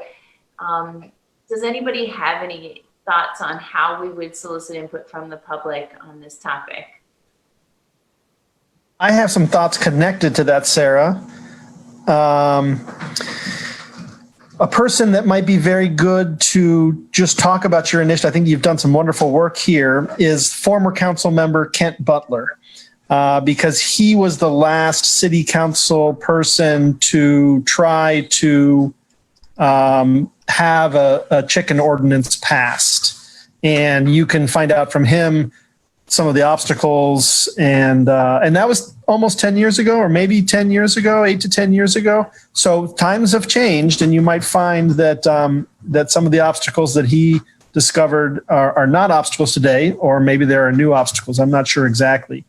Speaker 1: does anybody have any thoughts on how we would solicit input from the public on this topic?
Speaker 4: I have some thoughts connected to that, Sarah. A person that might be very good to just talk about your initiative, I think you've done some wonderful work here, is former council member Kent Butler, because he was the last city council person to try to have a chicken ordinance passed. And you can find out from him some of the obstacles, and that was almost 10 years ago, or maybe 10 years ago, 8 to 10 years ago. So times have changed, and you might find that that some of the obstacles that he discovered are not obstacles today, or maybe there are new obstacles. I'm not sure exactly.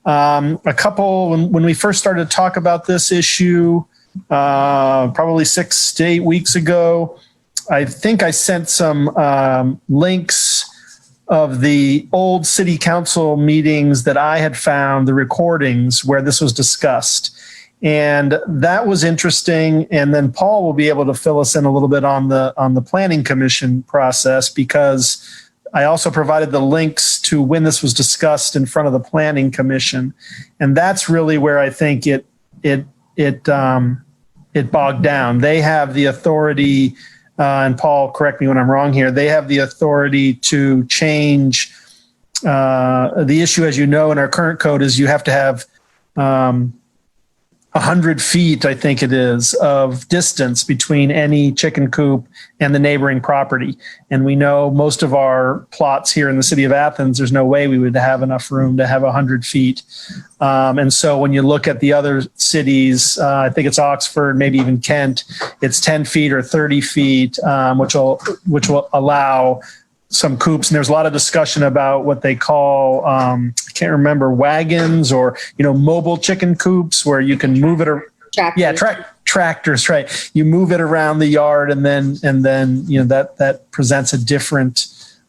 Speaker 4: A couple, when we first started to talk about this issue, probably 6 to 8 weeks ago, I think I sent some links of the old city council meetings that I had found, the recordings where this was discussed. And that was interesting. And then Paul will be able to fill us in a little bit on the planning commission process, because I also provided the links to when this was discussed in front of the planning commission. And that's really where I think it bogged down. They have the authority, and Paul, correct me when I'm wrong here, they have the authority to change the issue, as you know, in our current code is you have to have 100 feet, I think it is, of distance between any chicken coop and the neighboring property. And we know most of our plots here in the city of Athens, there's no way we would have enough room to have 100 feet. And so when you look at the other cities, I think it's Oxford, maybe even Kent, it's 10 feet or 30 feet, which will allow some coops. And there's a lot of discussion about what they call, I can't remember, wagons or, mobile chicken coops where you can move it.
Speaker 5: Tractors.
Speaker 4: Yeah, tractors, right. You move it around the yard and then that presents a different,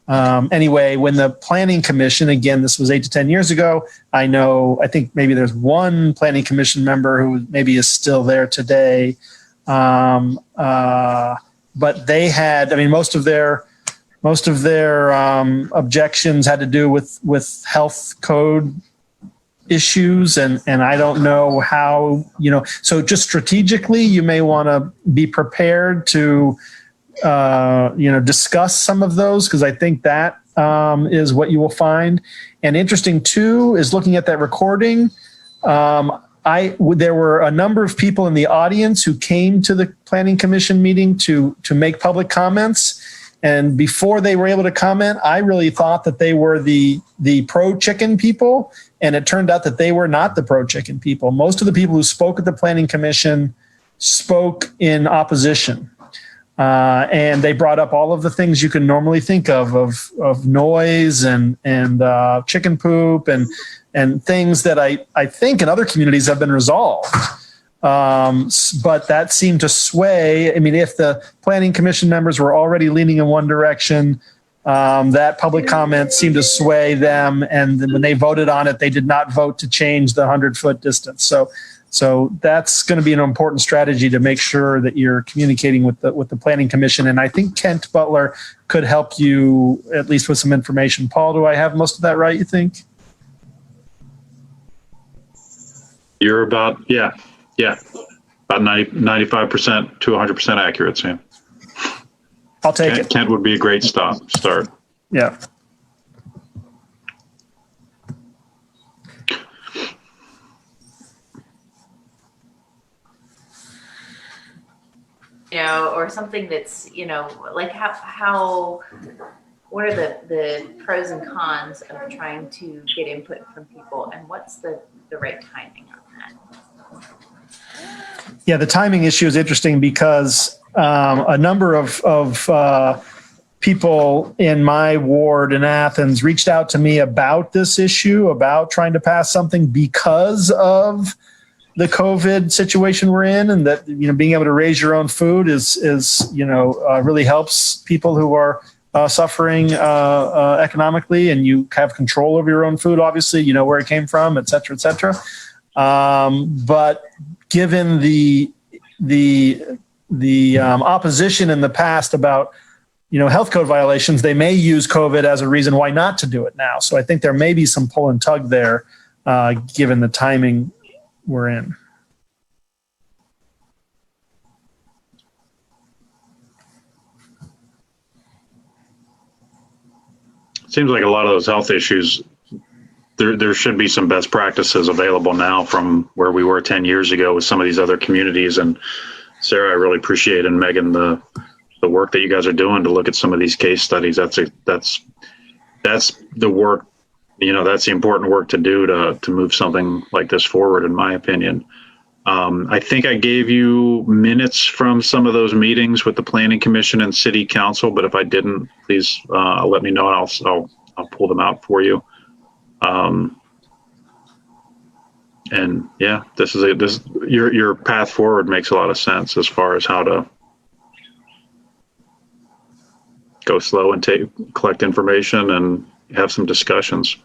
Speaker 4: anyway, when the planning commission, again, this was 8 to 10 years ago, I think maybe there's one planning commission member who maybe is still there today. But they had, most of their objections had to do with health code issues, and I don't know how, so just strategically, you may want to be prepared to, discuss some of those, because I think that is what you will find. And interesting too is looking at that recording. There were a number of people in the audience who came to the planning commission meeting to make public comments. And before they were able to comment, I really thought that they were the pro-chicken people, and it turned out that they were not the pro-chicken people. Most of the people who spoke at the planning commission spoke in opposition, and they brought up all of the things you can normally think of noise and chicken poop and things that I think in other communities have been resolved. But that seemed to sway. If the planning commission members were already leaning in one direction, that public comment seemed to sway them. And then when they voted on it, they did not vote to change the 100-foot distance. So that's going to be an important strategy to make sure that you're communicating with the planning commission. And I think Kent Butler could help you at least with some information. Paul, do I have most of that right, you think?
Speaker 2: You're about, yeah, about 95% to 100% accurate, Sam.
Speaker 4: I'll take it.
Speaker 2: Kent would be a great start.
Speaker 4: Yeah.
Speaker 1: Or something that's, like how what are the pros and cons of trying to get input from people, and what's the right timing on that?
Speaker 4: Yeah, the timing issue is interesting because a number of people in my ward in Athens reached out to me about this issue, about trying to pass something because of the COVID situation we're in, and that being able to raise your own food is really helps people who are suffering economically, and you have control over your own food. Obviously, you know where it came from, et cetera, et cetera. But given the opposition in the past about health code violations, they may use COVID as a reason why not to do it now. So I think there may be some pull and tug there, given the timing we're in.
Speaker 2: Seems like a lot of those health issues, there should be some best practices available now from where we were 10 years ago with some of these other communities. And Sarah, I really appreciate, and Megan, the work that you guys are doing to look at some of these case studies. That's the work, that's the important work to do to move something like this forward, in my opinion. I think I gave you minutes from some of those meetings with the Planning Commission and City Council, but if I didn't, please let me know, and I'll pull them out for you. And yeah, your path forward makes a lot of sense as far as how to go slow and collect information and have some discussions.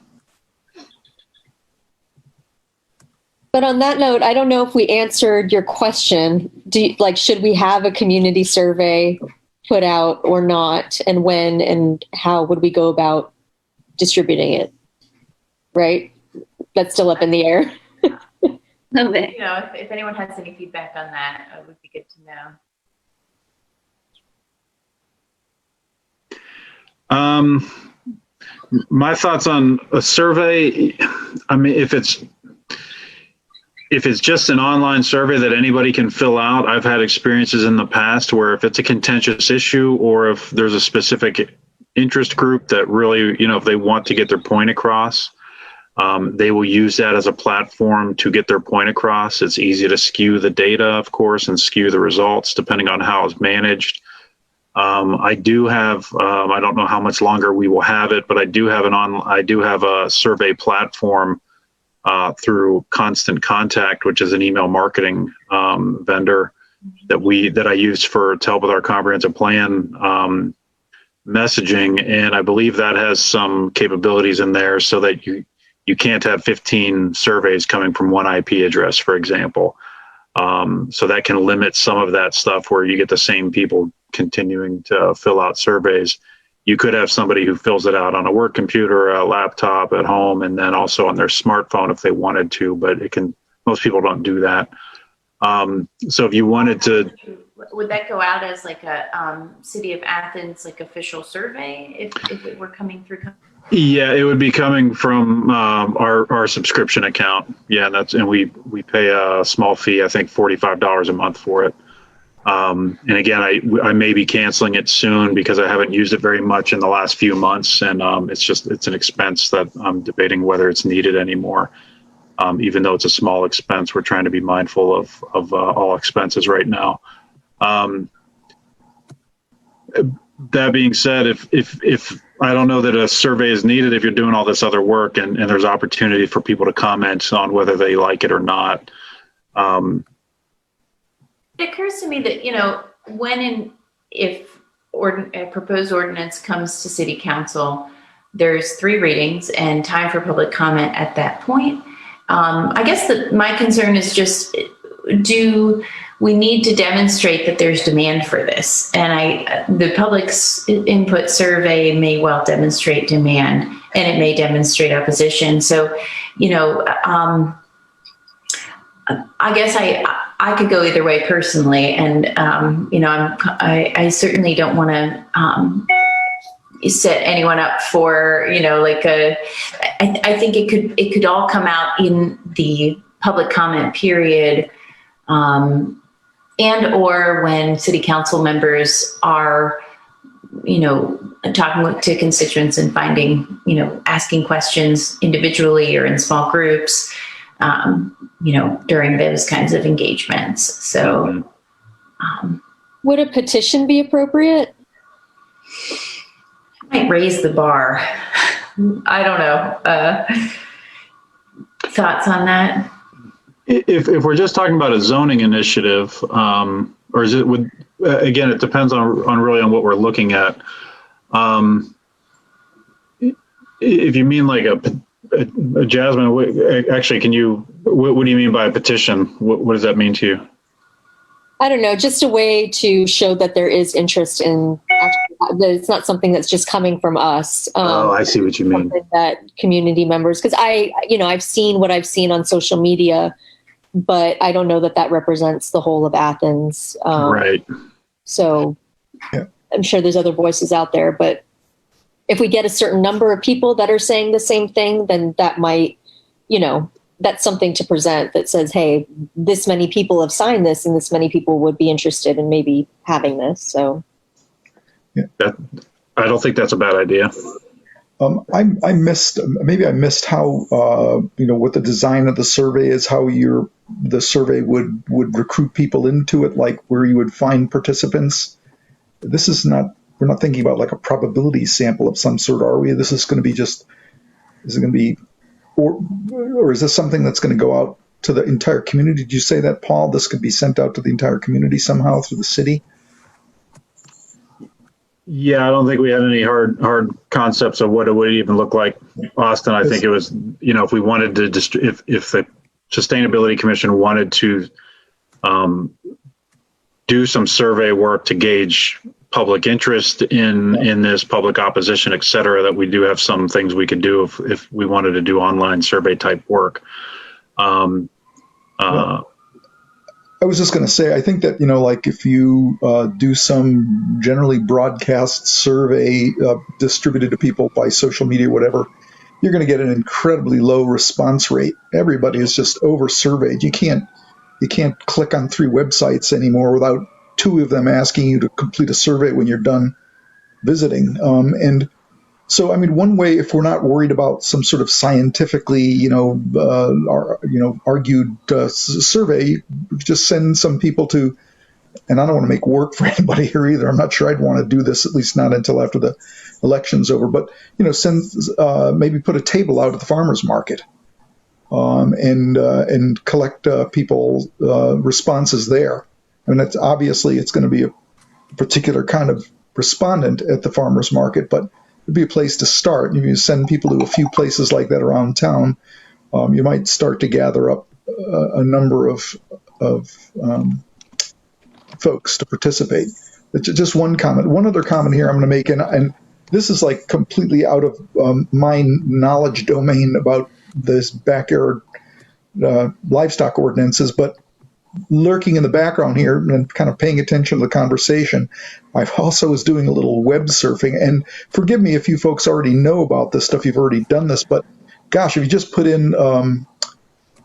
Speaker 5: But on that note, I don't know if we answered your question. Should we have a community survey put out or not, and when and how would we go about distributing it? Right? That's still up in the air.
Speaker 9: A little bit.
Speaker 1: If anyone has any feedback on that, it would be good to know.
Speaker 2: My thoughts on a survey, I mean, if it's just an online survey that anybody can fill out, I've had experiences in the past where if it's a contentious issue or if there's a specific interest group that really, if they want to get their point across, they will use that as a platform to get their point across. It's easy to skew the data, of course, and skew the results depending on how it's managed. I do have, I don't know how much longer we will have it, but I do have a survey platform through Constant Contact, which is an email marketing vendor that I use to help with our comprehensive plan messaging, and I believe that has some capabilities in there so that you can't have 15 surveys coming from one IP address, for example. So that can limit some of that stuff where you get the same people continuing to fill out surveys. You could have somebody who fills it out on a work computer, a laptop at home, and then also on their smartphone if they wanted to, but most people don't do that. So if you wanted to...
Speaker 1: Would that go out as like a City of Athens, official survey if it were coming through?
Speaker 2: Yeah, it would be coming from our subscription account. Yeah, and we pay a small fee, I think $45 a month for it. And again, I may be canceling it soon because I haven't used it very much in the last few months, and it's an expense that I'm debating whether it's needed anymore. Even though it's a small expense, we're trying to be mindful of all expenses right now. That being said, if I don't know that a survey is needed if you're doing all this other work and there's opportunity for people to comment on whether they like it or not.
Speaker 1: It occurs to me that, if a proposed ordinance comes to City Council, there's 3 readings and time for public comment at that point. I guess my concern is just, do we need to demonstrate that there's demand for this? And the public's input survey may well demonstrate demand, and it may demonstrate opposition. So, I guess I could go either way personally, and I certainly don't want to set anyone up for I think it could all come out in the public comment period, and or when City Council members are talking to constituents and finding asking questions individually or in small groups. During those kinds of engagements. So,
Speaker 5: would a petition be appropriate?
Speaker 1: Might raise the bar. I don't know. Thoughts on that?
Speaker 2: If we're just talking about a zoning initiative, or is it again, it depends on what we're looking at. If you mean like a Jasmine, actually, what do you mean by a petition? What does that mean to you?
Speaker 5: I don't know, just a way to show that there is interest in actually it's not something that's just coming from us.
Speaker 2: I see what you mean.
Speaker 5: Something that community members, because I've seen what I've seen on social media, but I don't know that represents the whole of Athens.
Speaker 2: Right.
Speaker 5: So I'm sure there's other voices out there, but if we get a certain number of people that are saying the same thing, then that might, that's something to present that says, hey, this many people have signed this and this many people would be interested in maybe having this. So
Speaker 2: I don't think that's a bad idea.
Speaker 3: I missed how what the design of the survey is, how the survey would recruit people into it, like where you would find participants. We're not thinking about like a probability sample of some sort, are we? This is going to be or is this something that's going to go out to the entire community? Did you say that, Paul? This could be sent out to the entire community somehow through the city?
Speaker 2: Yeah, I don't think we had any hard concepts of what it would even look like, Austin. I think it was, if we wanted to if the Sustainability Commission wanted to do some survey work to gauge public interest in this, public opposition, et cetera, that we do have some things we could do if we wanted to do online survey type work.
Speaker 3: I was just going to say, I think that, like if you do some generally broadcast survey distributed to people by social media, whatever, you're going to get an incredibly low response rate. Everybody is just over surveyed. You can't click on 3 websites anymore without 2 of them asking you to complete a survey when you're done visiting. And so, one way, if we're not worried about some sort of scientifically, argued survey, just send some people to, and I don't want to make work for anybody here either. I'm not sure I'd want to do this, at least not until after the election's over, but, maybe put a table out at the farmer's market and collect people's responses there. It's going to be a particular kind of respondent at the farmer's market, but it'd be a place to start. If you send people to a few places like that around town, you might start to gather up a number of folks to participate. It's just one comment. One other comment here I'm going to make, and this is like completely out of my knowledge domain about this backyard livestock ordinances, but lurking in the background here and kind of paying attention to the conversation, I also was doing a little web surfing. And forgive me if you folks already know about this stuff, you've already done this, but gosh, if you just put in,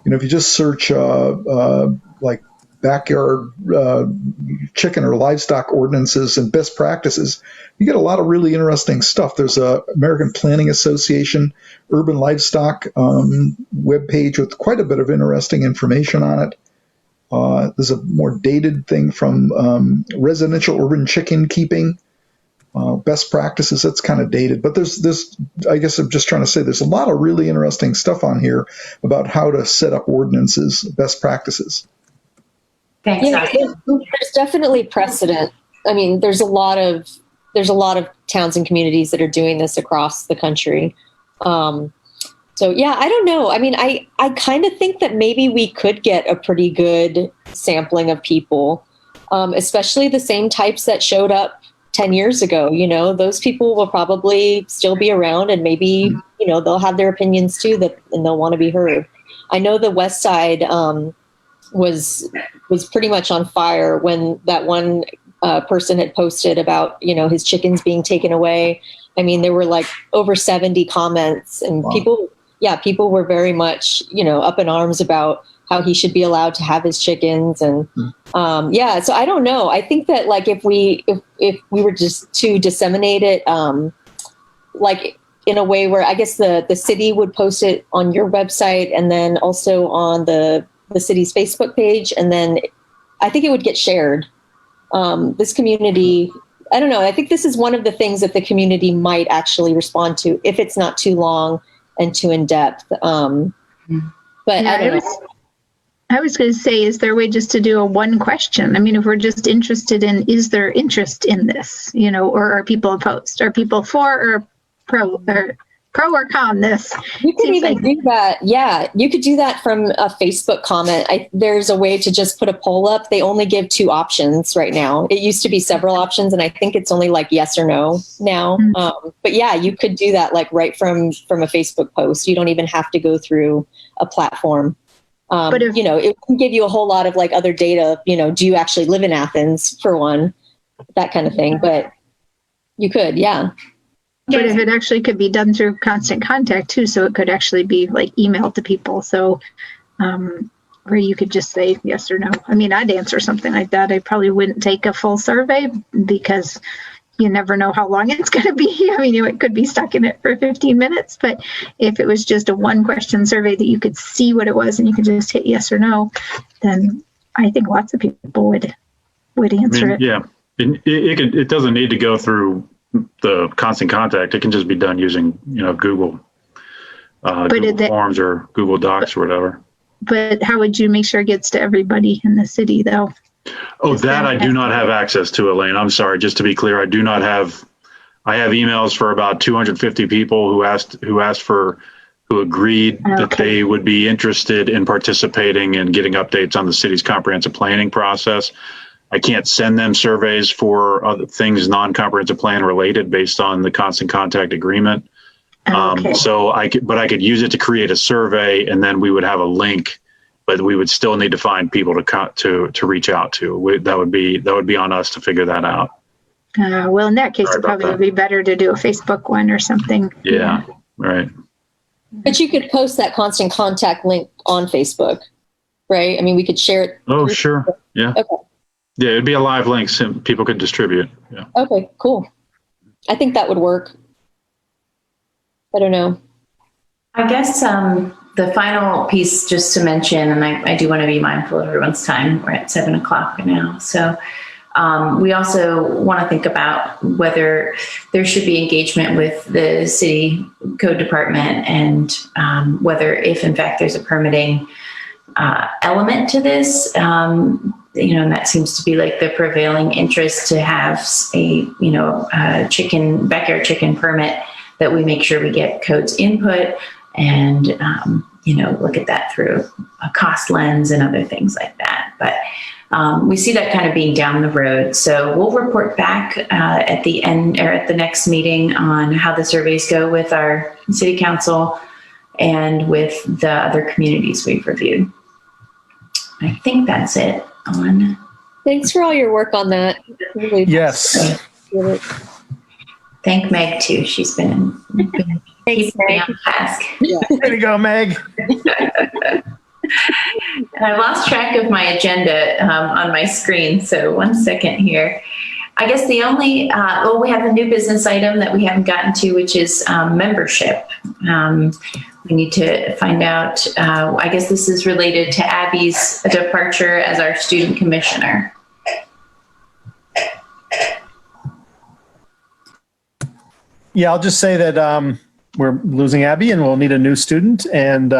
Speaker 3: if you just search like backyard chicken or livestock ordinances and best practices, you get a lot of really interesting stuff. There's a American Planning Association urban livestock webpage with quite a bit of interesting information on it. There's a more dated thing from residential urban chicken keeping, best practices. That's kind of dated, but there's I guess I'm just trying to say there's a lot of really interesting stuff on here about how to set up ordinances, best practices.
Speaker 1: Thanks.
Speaker 5: There's definitely precedent. There's a lot of towns and communities that are doing this across the country. So yeah, I don't know. I kind of think that maybe we could get a pretty good sampling of people, especially the same types that showed up 10 years ago. Those people will probably still be around, and maybe, they'll have their opinions too, and they'll want to be heard. I know the West Side was pretty much on fire when that one person had posted about, his chickens being taken away. There were like over 70 comments, and
Speaker 3: wow.
Speaker 5: People were very much, up in arms about how he should be allowed to have his chickens. And so I don't know. I think that like if we were just to disseminate it, like in a way where I guess the city would post it on your website and then also on the city's Facebook page, and then I think it would get shared. This community, I don't know. I think this is one of the things that the community might actually respond to if it's not too long and too in depth. But
Speaker 6: yeah,
Speaker 5: I don't know.
Speaker 6: I was going to say, is there a way just to do a one question? If we're just interested in, is there interest in this, or are people opposed? Are people for or pro or pro or con this.
Speaker 5: You could
Speaker 6: Seems
Speaker 5: even
Speaker 6: like-
Speaker 5: do that. Yeah, you could do that from a Facebook comment. There's a way to just put a poll up. They only give 2 options right now. It used to be several options, and I think it's only like yes or no now. But yeah, you could do that like right from a Facebook post. You don't even have to go through a platform.
Speaker 6: But if-
Speaker 5: it can give you a whole lot of like other data. Do you actually live in Athens, for one, that kind of thing. But you could, yeah.
Speaker 6: But if it actually could be done through constant contact too, so it could actually be like emailed to people. So, where you could just say yes or no. I mean, I'd answer something like that. I probably wouldn't take a full survey because you never know how long it's going to be. I mean, it could be stuck in it for 15 minutes, but if it was just a 1-question survey that you could see what it was and you could just hit yes or no, then I think lots of people would answer it.
Speaker 2: Yeah, it doesn't need to go through the constant contact. It can just be done using, Google, Google Forms or Google Docs or whatever.
Speaker 6: But how would you make sure it gets to everybody in the city, though?
Speaker 2: Oh, that I do not have access to, Elaine. I'm sorry. Just to be clear, I have emails for about 250 people who agreed that they would be interested in participating and getting updates on the city's comprehensive planning process. I can't send them surveys for other things non-comprehensive plan related based on the constant contact agreement. So I could use it to create a survey, and then we would have a link, but we would still need to find people to reach out to. That would be on us to figure that out.
Speaker 6: Well, in that case, it probably would be better to do a Facebook one or something.
Speaker 2: Yeah, right.
Speaker 5: But you could post that constant contact link on Facebook, right? I mean, we could share it.
Speaker 2: Oh, sure. Yeah.
Speaker 5: Okay.
Speaker 2: Yeah, it'd be a live link so people could distribute. Yeah.
Speaker 5: Okay, cool. I think that would work. I don't know.
Speaker 1: I guess the final piece just to mention, and I do want to be mindful of everyone's time. We're at 7:00 now. So we also want to think about whether there should be engagement with the city code department and whether if in fact there's a permitting element to this, and that seems to be like the prevailing interest to have a backyard chicken permit, that we make sure we get code's input and, look at that through a cost lens and other things like that. But we see that kind of being down the road. So we'll report back at the end or at the next meeting on how the surveys go with our city council and with the other communities we've reviewed. I think that's it on.
Speaker 5: Thanks for all your work on that. Really.
Speaker 4: Yes.
Speaker 1: Thank Meg too. She's been keeping me on task.
Speaker 4: Way to go, Meg.
Speaker 1: And I lost track of my agenda on my screen. So 1 second here. I guess the only, we have a new business item that we haven't gotten to, which is membership. We need to find out, I guess this is related to Abby's departure as our student commissioner.
Speaker 4: Yeah, I'll just say that we're losing Abby and we'll need a new student. And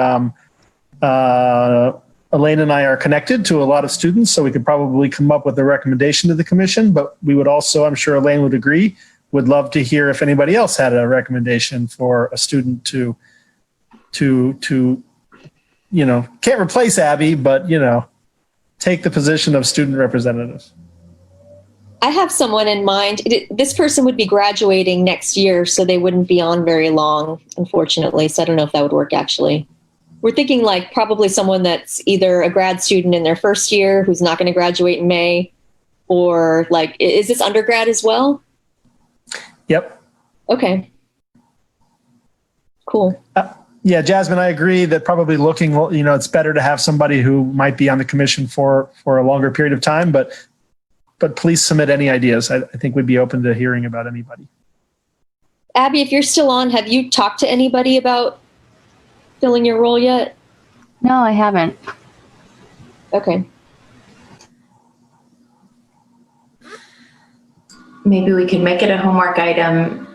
Speaker 4: Elaine and I are connected to a lot of students, so we could probably come up with a recommendation to the commission. But we would also, I'm sure Elaine would agree, would love to hear if anybody else had a recommendation for a student to can't replace Abby, but, take the position of student representative.
Speaker 5: I have someone in mind. This person would be graduating next year, so they wouldn't be on very long, unfortunately. So I don't know if that would work, actually. We're thinking like probably someone that's either a grad student in their first year who's not going to graduate in May, or like, is this undergrad as well?
Speaker 4: Yep.
Speaker 5: Okay. Cool.
Speaker 4: Yeah, Jasmine, I agree that probably looking, it's better to have somebody who might be on the commission for a longer period of time, but please submit any ideas. I think we'd be open to hearing about anybody.
Speaker 5: Abby, if you're still on, have you talked to anybody about filling your role yet?
Speaker 8: No, I haven't.
Speaker 5: Okay.
Speaker 1: Maybe we could make it a homework item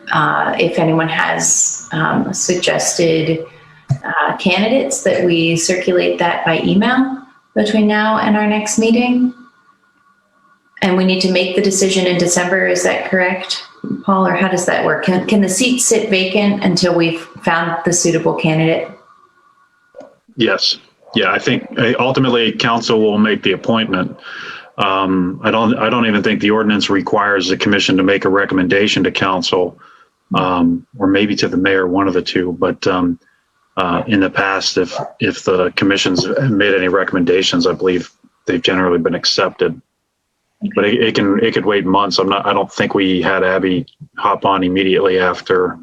Speaker 1: if anyone has suggested candidates, that we circulate that by email between now and our next meeting. And we need to make the decision in December, is that correct, Paul, or how does that work? Can the seat sit vacant until we've found the suitable candidate?
Speaker 2: Yes. Yeah, I think ultimately council will make the appointment. I don't even think the ordinance requires the commission to make a recommendation to council, or maybe to the mayor, one of the two. But in the past, if the commission's made any recommendations, I believe they've generally been accepted. But it could wait months. I don't think we had Abby hop on immediately after. I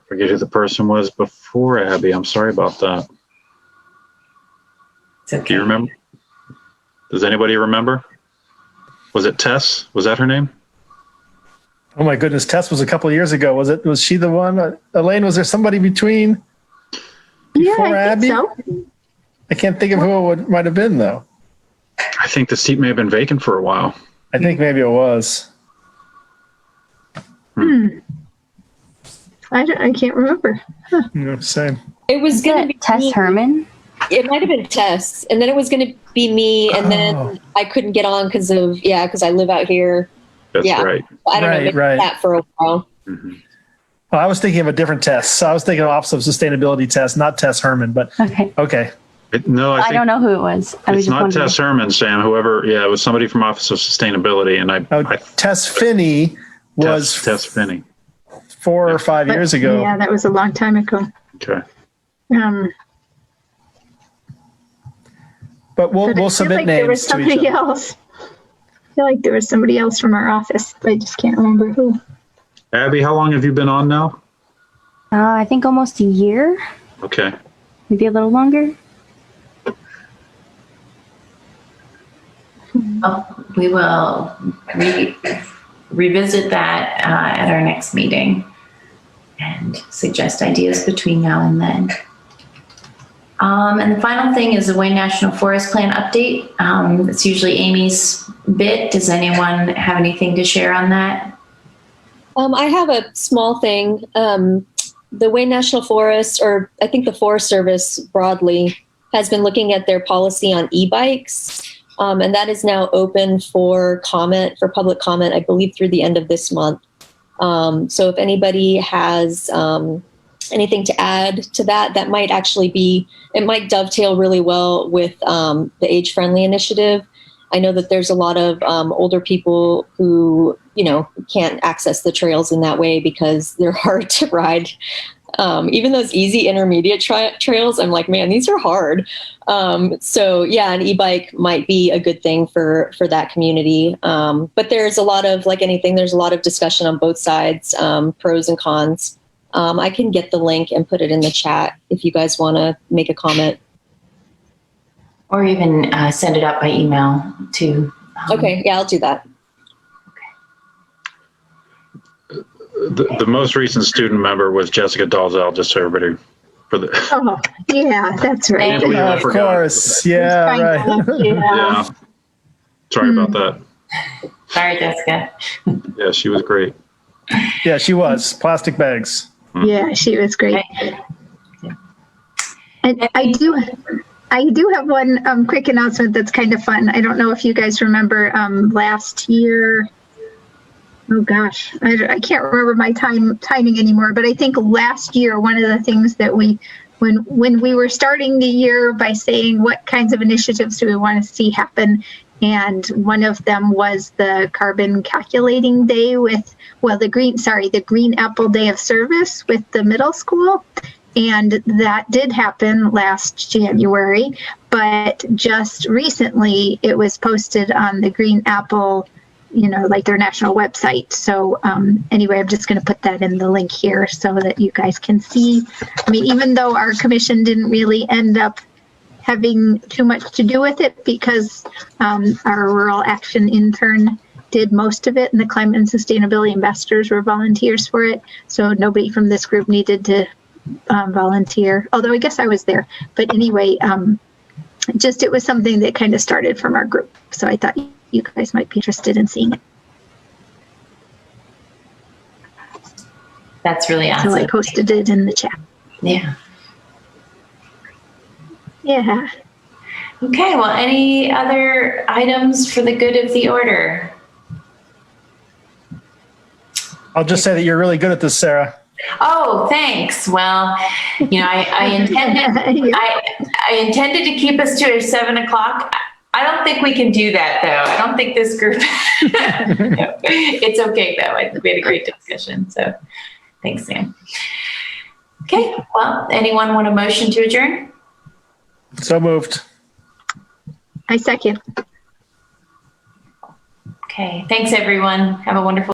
Speaker 2: forget who the person was before Abby. I'm sorry about that.
Speaker 1: It's okay.
Speaker 2: Do you remember? Does anybody remember? Was it Tess? Was that her name?
Speaker 4: Oh my goodness, Tess was a couple of years ago. Was she the one? Elaine, was there somebody before
Speaker 6: I
Speaker 4: Abby?
Speaker 6: think so.
Speaker 4: I can't think of who it might have been though.
Speaker 2: I think the seat may have been vacant for a while.
Speaker 4: I think maybe it was.
Speaker 6: I can't remember.
Speaker 4: Same.
Speaker 5: It was going to be
Speaker 8: Tess
Speaker 5: me.
Speaker 8: Herman.
Speaker 5: It might have been Tess, and then it was going to be me, and then I couldn't get on because I live out here.
Speaker 2: That's
Speaker 5: Yeah.
Speaker 2: right.
Speaker 5: I don't know, maybe that for a while.
Speaker 2: Mm-hmm.
Speaker 4: Oh, I was thinking of a different Tess. So I was thinking of Office of Sustainability Tess, not Tess Herman, but okay.
Speaker 2: No, I
Speaker 8: I
Speaker 2: think
Speaker 8: don't know who it was. I was
Speaker 2: it's
Speaker 8: just
Speaker 2: not
Speaker 8: wondering.
Speaker 2: Tess Herman, Sam. Whoever, it was somebody from Office of Sustainability, and
Speaker 4: Tess Finney was
Speaker 2: Tess Finney.
Speaker 4: 4 or 5 years ago.
Speaker 6: Yeah, that was a long time ago.
Speaker 2: Okay.
Speaker 4: But we'll submit names
Speaker 6: There was
Speaker 4: to each
Speaker 6: somebody
Speaker 4: other.
Speaker 6: else. I feel like there was somebody else from our office, but I just can't remember who.
Speaker 2: Abby, how long have you been on now?
Speaker 8: I think almost a year,
Speaker 2: Okay.
Speaker 8: maybe a little longer.
Speaker 1: We will revisit that at our next meeting and suggest ideas between now and then. And the final thing is the Wayne National Forest Plan update. It's usually Amy's bit. Does anyone have anything to share on that?
Speaker 5: I have a small thing. The Wayne National Forest, or I think the Forest Service broadly, has been looking at their policy on e-bikes. And that is now open for public comment, I believe, through the end of this month. So if anybody has anything to add to that, that might it might dovetail really well with the age-friendly initiative. I know that there's a lot of older people who, can't access the trails in that way because they're hard to ride. Even those easy intermediate trails, I'm like, man, these are hard. So yeah, an e-bike might be a good thing for that community. But there's a lot of, like anything, there's a lot of discussion on both sides, pros and cons. I can get the link and put it in the chat if you guys want to make a comment.
Speaker 1: Or even send it out by email to.
Speaker 5: Okay, yeah, I'll do that.
Speaker 2: The most recent student member was Jessica Dalzell, just so everybody
Speaker 6: Oh, yeah, that's right.
Speaker 2: Yeah,
Speaker 4: Of course. Yeah, right.
Speaker 2: Yeah. Sorry about that.
Speaker 1: Sorry, Jessica.
Speaker 2: Yeah, she was great.
Speaker 4: Yeah, she was. Plastic bags.
Speaker 6: Yeah, she was great. And I do have one quick announcement that's kind of fun. I don't know if you guys remember last year. Oh gosh, I can't remember my timing anymore. But I think last year, one of the things that when we were starting the year by saying what kinds of initiatives do we want to see happen, and one of them was the carbon calculating day the Green Apple Day of Service with the middle school. And that did happen last January, but just recently it was posted on the Green Apple, like their national website. So anyway, I'm just going to put that in the link here so that you guys can see. I mean, even though our commission didn't really end up having too much to do with it because our rural action intern did most of it and the climate and sustainability ambassadors were volunteers for it. So nobody from this group needed to volunteer, although I guess I was there. But anyway, it was something that kind of started from our group. So I thought you guys might be interested in seeing it.
Speaker 1: That's really awesome.
Speaker 6: So I posted it in the chat.
Speaker 1: Yeah.
Speaker 6: Yeah.
Speaker 1: Okay, well, any other items for the good of the order?
Speaker 4: I'll just say that you're really good at this, Sarah.
Speaker 1: Oh, thanks. Well, I intended to keep us to 7 o'clock. I don't think we can do that, though. I don't think this group. No, it's okay, though. We had a great discussion. So thanks, Sam. Okay. Well, anyone want a motion to adjourn?
Speaker 4: So moved.
Speaker 6: I second.
Speaker 1: Okay. Thanks, everyone. Have a wonderful